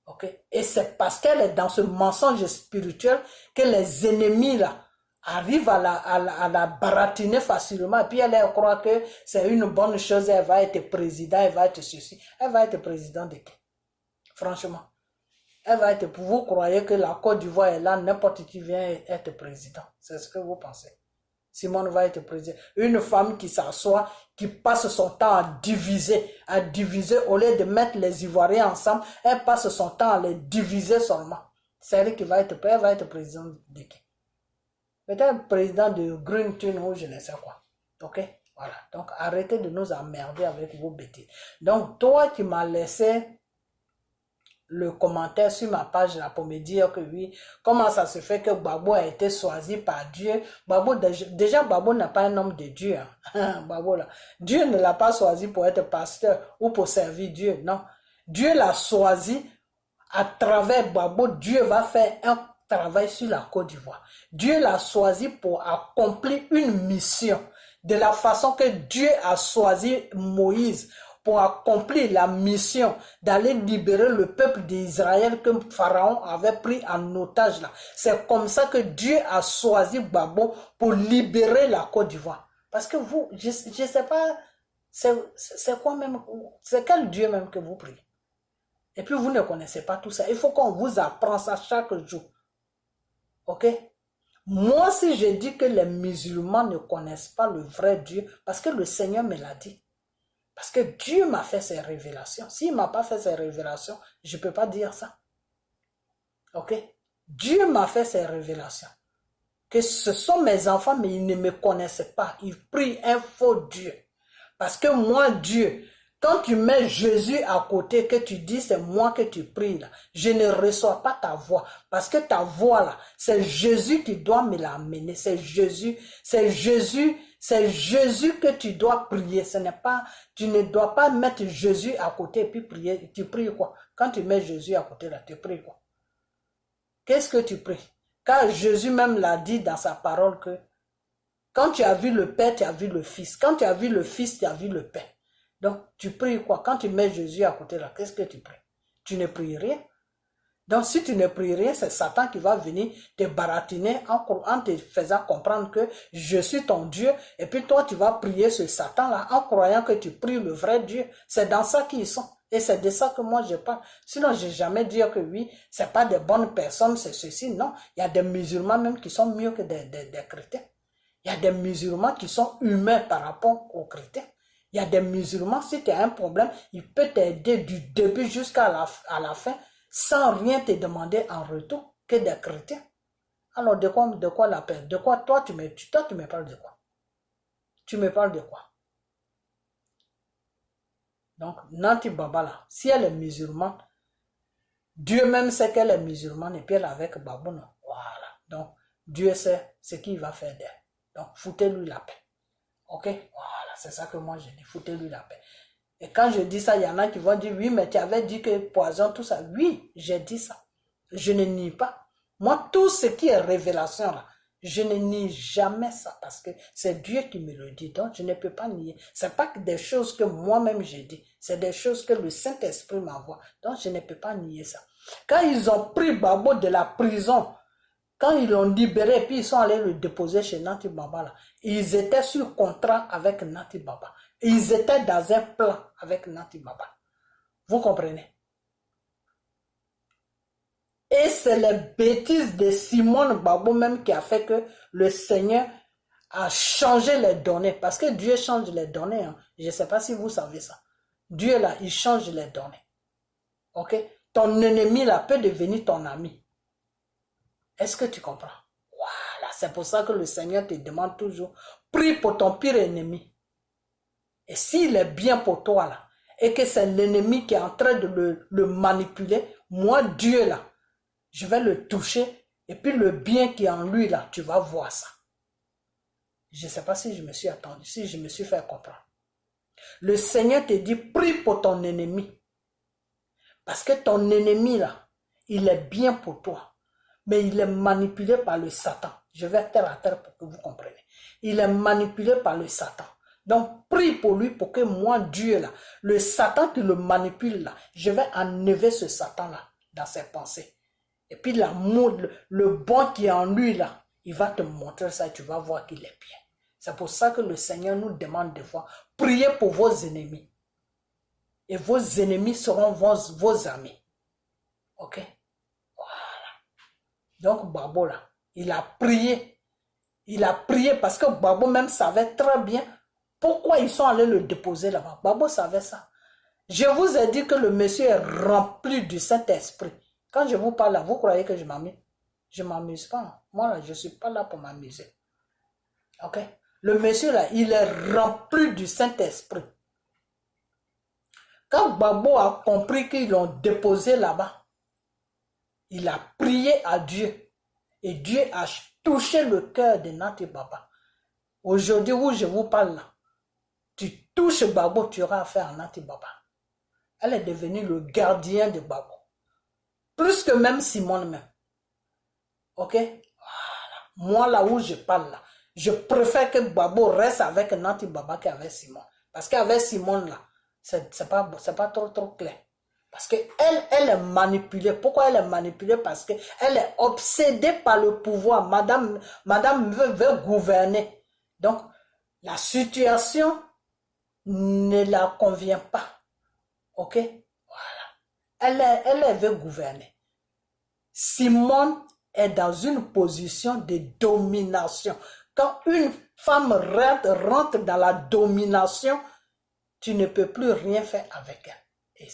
Ok? Et c'est parce qu'elle est dans ce mensonge spirituel que les ennemis là arrivent à la baratiner facilement. Et puis elle croit que c'est une bonne chose, elle va être président, elle va être ceci. Elle va être président de qui? Franchement. Elle va être, vous croyez que la Côte d'Ivoire est là, n'importe qui vient être président. C'est ce que vous pensez. Simone va être président. Une femme qui s'assoit, qui passe son temps à diviser, au lieu de mettre les Ivoiriens ensemble, elle passe son temps à les diviser seulement. C'est elle qui va être présidente de qui? Peut-être président de Green Tune ou je ne sais quoi. Ok? Voilà. Donc arrêtez de nous emmerder avec vos bêtises. Donc toi qui m'as laissé le commentaire sur ma page là pour me dire que oui, comment ça se fait que Gbagbo a été choisi par Dieu. Gbagbo, déjà Gbagbo n'est pas un homme de Dieu. Hein? Gbagbo, là. Dieu ne l'a pas choisi pour être pasteur ou pour servir Dieu. Non. Dieu l'a choisi à travers Gbagbo. Dieu va faire un travail sur la Côte d'Ivoire. Dieu l'a choisi pour accomplir une mission. De la façon que Dieu a choisi Moïse pour accomplir la mission d'aller libérer le peuple d'Israël que Pharaon avait pris en otage là. C'est comme ça que Dieu a choisi Gbagbo pour libérer la Côte d'Ivoire. Parce que vous, je ne sais pas, c'est quoi même, c'est quel Dieu même que vous priez. Et puis vous ne connaissez pas tout ça. Il faut qu'on vous apprenne ça chaque jour. Ok? Moi, si je dis que les musulmans ne connaissent pas le vrai Dieu, parce que le Seigneur me l'a dit. Parce que Dieu m'a fait ses révélations. S'il ne m'a pas fait ses révélations, je ne peux pas dire ça. Ok? Dieu m'a fait ses révélations. Que ce sont mes enfants, mais ils ne me connaissent pas. Ils prient un faux Dieu. Parce que moi, Dieu, quand tu mets Jésus à côté, que tu dis c'est moi que tu pries là, je ne reçois pas ta voix. Parce que ta voix là, c'est Jésus qui doit me l'amener. C'est Jésus que tu dois prier. Ce n'est pas, tu ne dois pas mettre Jésus à côté et puis prier. Tu pries quoi? Quand tu mets Jésus à côté là, tu pries quoi? Qu'est-ce que tu pries? Car Jésus même l'a dit dans sa parole que quand tu as vu le Père, tu as vu le Fils. Quand tu as vu le Fils, tu as vu le Père. Donc, tu pries quoi? Quand tu mets Jésus à côté là, qu'est-ce que tu pries? Tu ne pries rien. Donc, si tu ne pries rien, c'est Satan qui va venir te baratiner en te faisant comprendre que je suis ton Dieu. Et puis toi, tu vas prier ce Satan-là en croyant que tu pries le vrai Dieu. C'est dans ça qu'ils sont. Et c'est de ça que moi je parle. Sinon, je n'ai jamais dit que oui, c'est pas des bonnes personnes, c'est ceci. Non, il y a des musulmans même qui sont mieux que des chrétiens. Il y a des musulmans qui sont humains par rapport aux chrétiens. Il y a des musulmans, si tu as un problème, il peut t'aider du début jusqu'à la fin sans rien te demander en retour. que des chrétiens. Alors, de quoi la paix? De quoi toi tu me parles de quoi? Tu me parles de quoi? Donc, Nanti Baba là, si elle est musulmane, Dieu même sait qu'elle est musulmane et puis elle est avec Babou, non? Voilà. Donc, Dieu sait ce qu'il va faire d'elle. Donc, foutez-lui la paix. Ok? Voilà, c'est ça que moi je dis, foutez-lui la paix. Et quand je dis ça, il y en a qui vont dire, oui, mais tu avais dit que poison, tout ça. Oui, j'ai dit ça. Je ne nie pas. Moi, tout ce qui est révélation, là, je ne nie jamais ça parce que c'est Dieu qui me le dit. Donc, je ne peux pas nier. Ce n'est pas que des choses que moi-même j'ai dit. C'est des choses que le Saint-Esprit m'envoie. Donc, je ne peux pas nier ça. Quand ils ont pris Babo de la prison, quand ils l'ont libéré, puis ils sont allés le déposer chez Nati Baba, là, ils étaient sur contrat avec Nati Baba. Ils étaient dans un plan avec Nati Baba. Vous comprenez? Et c'est les bêtises de Simone Babo même qui a fait que le Seigneur a changé les données. Parce que Dieu change les données. Hein. Je ne sais pas si vous savez ça. Dieu là, il change les données. Ok? Ton ennemi là peut devenir ton ami. Est-ce que tu comprends? Voilà, c'est pour ça que le Seigneur te demande toujours, prie pour ton pire ennemi. Et s'il est bien pour toi là, et que c'est l'ennemi qui est en train de le manipuler, moi Dieu là, je vais le toucher, et puis le bien qui est en lui là, tu vas voir ça. Je ne sais pas si je me suis attendu, si je me suis fait comprendre. Le Seigneur te dit, prie pour ton ennemi. Parce que ton ennemi là, il est bien pour toi. Mais il est manipulé par le Satan. Je vais terre à terre pour que vous compreniez. Il est manipulé par le Satan. Donc, prie pour lui pour que moi, Dieu, là, le Satan qui le manipule, là, je vais enlever ce Satan-là dans ses pensées. Et puis, l'amour, le bon qui est en lui, là, il va te montrer ça et tu vas voir qu'il est bien. C'est pour ça que le Seigneur nous demande des fois, priez pour vos ennemis. Et vos ennemis seront vos amis. Ok? Donc, Babo, là, il a prié. Il a prié parce que Babo même savait très bien pourquoi ils sont allés le déposer là-bas. Babo savait ça. Je vous ai dit que le monsieur est rempli du Saint-Esprit. Quand je vous parle là, vous croyez que je m'amuse? Je ne m'amuse pas. Moi, là, je ne suis pas là pour m'amuser. Ok? Le monsieur là, il est rempli du Saint-Esprit. Quand Babo a compris qu'ils l'ont déposé là-bas, il a prié à Dieu. Et Dieu a touché le cœur de Nati Baba. Aujourd'hui où je vous parle là, tu touches Babo, tu auras affaire à Nati Baba. Elle est devenue le gardien de Babo. Plus que même Simone même. Ok? Voilà. Moi là où je parle là, je préfère que Babo reste avec Nati Baba qu'avec Simone. Parce qu'avec Simone là, c'est pas trop clair. Parce qu'elle est manipulée. Pourquoi elle est manipulée? Parce qu'elle est obsédée par le pouvoir. Madame veut gouverner. Donc, la situation ne la convient pas. Ok? Voilà. Elle veut gouverner. Simone est dans une position de domination. Quand une femme rentre dans la domination, tu ne peux plus rien faire avec elle. Et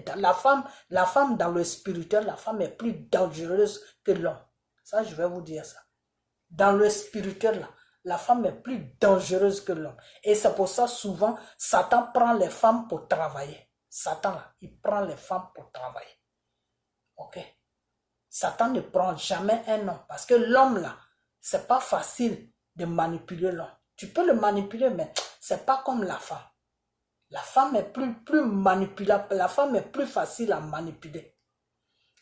la femme dans le spirituel, la femme est plus dangereuse que l'homme. Ça, je vais vous dire ça. Dans le spirituel, là, la femme est plus dangereuse que l'homme. Et c'est pour ça, souvent, Satan prend les femmes pour travailler. Satan, là, il prend les femmes pour travailler. Ok? Satan ne prend jamais un homme. Parce que l'homme, là, c'est pas facile de manipuler l'homme. Tu peux le manipuler, mais c'est pas comme la femme. La femme est plus manipulable, la femme est plus facile à manipuler.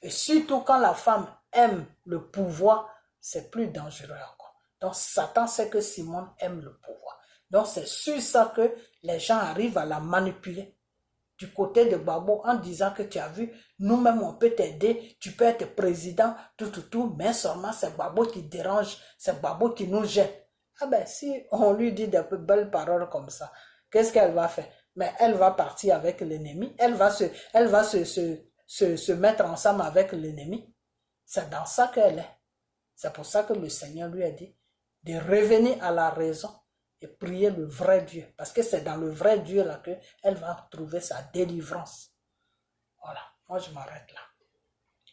Et surtout quand la femme aime le pouvoir, c'est plus dangereux encore. Donc Satan sait que Simone aime le pouvoir. Donc c'est sur ça que les gens arrivent à la manipuler. Du côté de Babo en disant que tu as vu, nous-mêmes on peut t'aider, tu peux être président, tout, mais seulement c'est Babo qui dérange, c'est Babo qui nous jette. Ah ben si on lui dit des belles paroles comme ça, qu'est-ce qu'elle va faire? Mais elle va partir avec l'ennemi, elle va se mettre ensemble avec l'ennemi. C'est dans ça qu'elle est. C'est pour ça que le Seigneur lui a dit de revenir à la raison et prier le vrai Dieu. Parce que c'est dans le vrai Dieu là qu'elle va trouver sa délivrance. Voilà, moi je m'arrête là.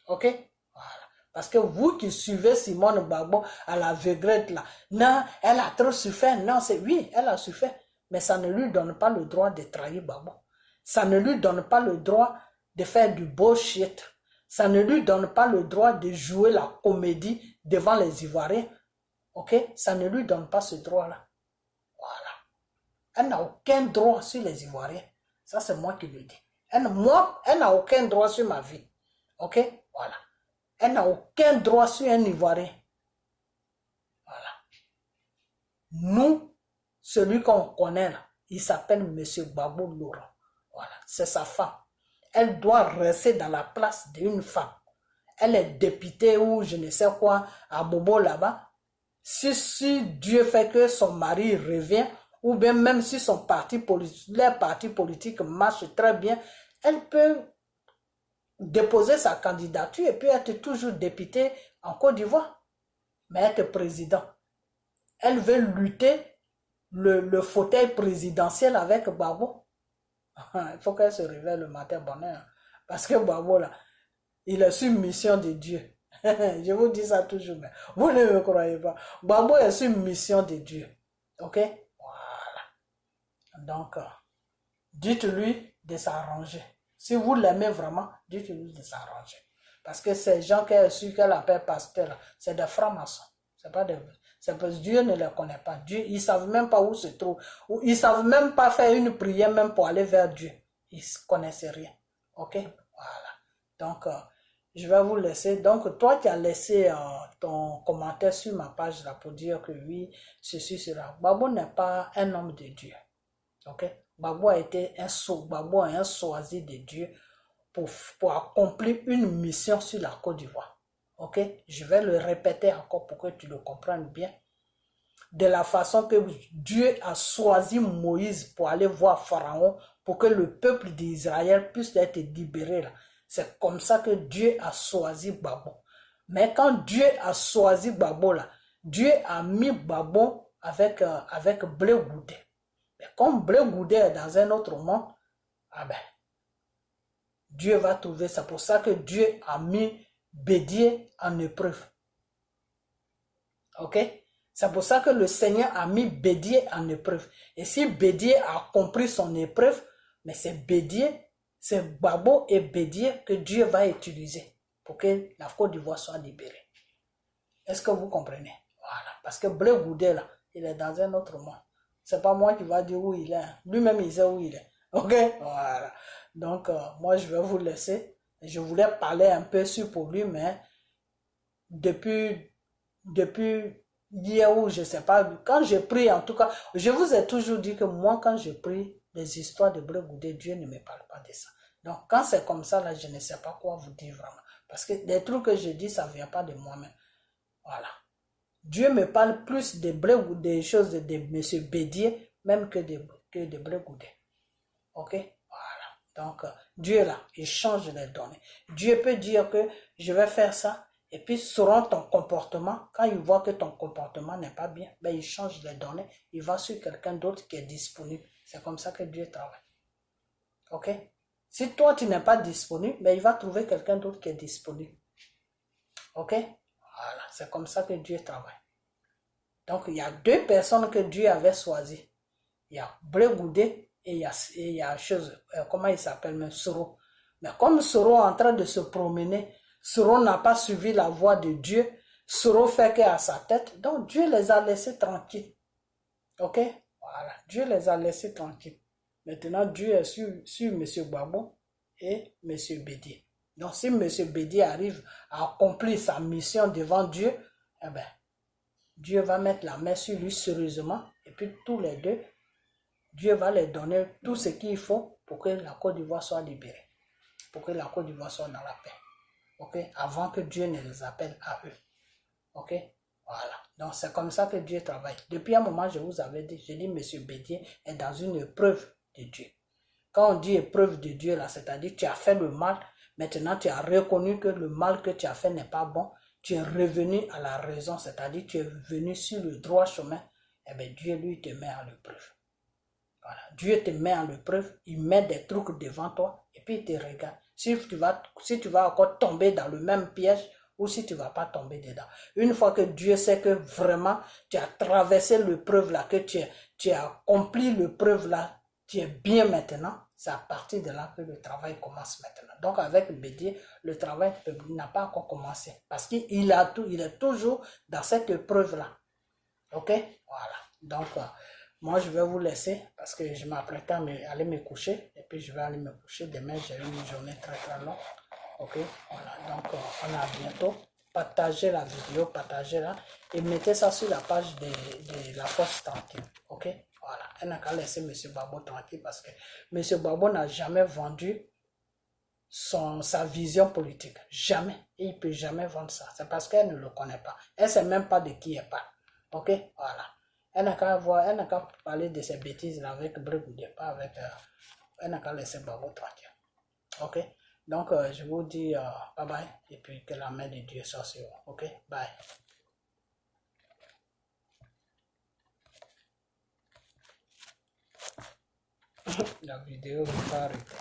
Ok? Voilà. Parce que vous qui suivez Simone Gbagbo à l'aveuglette là, non, elle a trop souffert. Non, c'est oui, elle a souffert. Mais ça ne lui donne pas le droit de trahir Gbagbo. Ça ne lui donne pas le droit de faire du bullshit. Ça ne lui donne pas le droit de jouer la comédie devant les Ivoiriens. Ok? Ça ne lui donne pas ce droit-là. Voilà. Elle n'a aucun droit sur les Ivoiriens. Ça, c'est moi qui le dis. Elle n'a aucun droit sur ma vie. Ok? Voilà. Elle n'a aucun droit sur un Ivoirien. Voilà. Nous, celui qu'on connaît là, il s'appelle M. Gbagbo Laurent. Voilà. C'est sa femme. Elle doit rester dans la place d'une femme. Elle est députée ou je ne sais quoi à Bobo là-bas. Si Dieu fait que son mari revient, ou bien même si son leur parti politique marche très bien, elle peut déposer sa candidature et puis être toujours députée en Côte d'Ivoire, mais être président. Elle veut lutter le fauteuil présidentiel avec Gbagbo. Il faut qu'elle se réveille le matin bonheur. Parce que Gbagbo là, il est sur mission de Dieu. Je vous dis ça toujours, mais vous ne me croyez pas. Gbagbo est sur mission de Dieu. Ok? Voilà. Donc, dites-lui de s'arranger. Si vous l'aimez vraiment, dites-lui de s'arranger. Parce que ces gens qui ont su qu'elle appelle pasteur, c'est des francs-maçons. C'est pas des... C'est parce que Dieu ne les connaît pas. Dieu, ils ne savent même pas où se trouve. Ils ne savent même pas faire une prière même pour aller vers Dieu. Ils ne connaissent rien. Ok? Voilà. Donc, je vais vous laisser. Donc, toi qui as laissé ton commentaire sur ma page là pour dire que oui, ceci, cela. Gbagbo n'est pas un homme de Dieu. Ok? Gbagbo a été Gbagbo est un choisi de Dieu pour accomplir une mission sur la Côte d'Ivoire. Ok? Je vais le répéter encore pour que tu le comprennes bien. De la façon que Dieu a choisi Moïse pour aller voir Pharaon pour que le peuple d'Israël puisse être libéré là. C'est comme ça que Dieu a choisi Gbagbo. Mais quand Dieu a choisi Gbagbo là, Dieu a mis Gbagbo avec Blé Goudé. Mais comme Blé Goudé est dans un autre monde, ah ben, Dieu va trouver. C'est pour ça que Dieu a mis Bédier en épreuve. Ok? C'est pour ça que le Seigneur a mis Bédier en épreuve. Et si Bédier a compris son épreuve, mais c'est Bédier, c'est Gbagbo et Bédier que Dieu va utiliser pour que la Côte d'Ivoire soit libérée. Est-ce que vous comprenez? Voilà. Parce que Blé Goudé, là, il est dans un autre monde. C'est pas moi qui va dire où il est. Lui-même, il sait où il est. Ok? Voilà. Donc, moi, je vais vous laisser. Je voulais parler un peu sur pour lui, mais depuis hier ou je sais pas, quand j'ai pris, en tout cas, je vous ai toujours dit que moi, quand j'ai pris les histoires de Blé Goudé, Dieu ne me parle pas de ça. Donc, quand c'est comme ça, là, je ne sais pas quoi vous dire vraiment. Parce que les trucs que je dis, ça ne vient pas de moi-même. Voilà. Dieu me parle plus de Blé Goudé, des choses de M. Bédier, même que de Blé Goudé. Ok? Donc, Dieu là, il change les données. Dieu peut dire que je vais faire ça, et puis selon ton comportement, quand il voit que ton comportement n'est pas bien, ben, il change les données, il va sur quelqu'un d'autre qui est disponible. C'est comme ça que Dieu travaille. Ok? Si toi, tu n'es pas disponible, ben, il va trouver quelqu'un d'autre qui est disponible. Ok? Voilà, c'est comme ça que Dieu travaille. Donc, il y a deux personnes que Dieu avait choisies. Il y a Blé Goudé, et il y a chose, comment il s'appelle même, Soro. Mais comme Soro est en train de se promener, Soro n'a pas suivi la voie de Dieu, Soro fait qu'à sa tête, donc Dieu les a laissés tranquilles. Ok? Voilà, Dieu les a laissés tranquilles. Maintenant, Dieu est sur M. Gbagbo et M. Bédier. Donc, si M. Bédier arrive à accomplir sa mission devant Dieu, eh ben, Dieu va mettre la main sur lui sérieusement, et puis tous les deux, Dieu va leur donner tout ce qu'il faut pour que la Côte d'Ivoire soit libérée. Pour que la Côte d'Ivoire soit dans la paix. Ok? Avant que Dieu ne les appelle à eux. Ok? Voilà. Donc c'est comme ça que Dieu travaille. Depuis un moment, je vous avais dit, je dis, M. Bédier est dans une épreuve de Dieu. Quand on dit épreuve de Dieu, là, c'est-à-dire que tu as fait le mal, maintenant tu as reconnu que le mal que tu as fait n'est pas bon, tu es revenu à la raison, c'est-à-dire que tu es venu sur le droit chemin, et bien Dieu lui te met à l'épreuve. Voilà. Dieu te met en épreuve, il met des trucs devant toi et puis il te regarde. Si tu vas encore tomber dans le même piège ou si tu ne vas pas tomber dedans. Une fois que Dieu sait que vraiment tu as traversé l'épreuve là, que tu as accompli l'épreuve là, tu es bien maintenant, c'est à partir de là que le travail commence maintenant. Donc avec le Bédier, le travail n'a pas encore commencé parce qu'il est toujours dans cette épreuve là. Ok? Voilà. Donc, moi, je vais vous laisser parce que je m'apprête à aller me coucher. Et puis, je vais aller me coucher. Demain, j'ai une journée très, très longue. Ok? Voilà. Donc, on a bientôt. Partagez la vidéo, partagez-la. Et mettez ça sur la page de la Force Tranquille. Ok? Voilà. Elle n'a qu'à laisser M. Babo tranquille parce que M. Babo n'a jamais vendu sa vision politique. Jamais. Et il ne peut jamais vendre ça. C'est parce qu'elle ne le connaît pas. Elle ne sait même pas de qui elle parle. Ok, voilà. Elle n'a qu'à parler de ces bêtises-là avec Brigoudé, pas avec... elle n'a qu'à laisser Babo tranquille. Ok, donc je vous dis bye bye, et puis que la main de Dieu soit sur vous. Ok, bye. La vidéo va arrêter.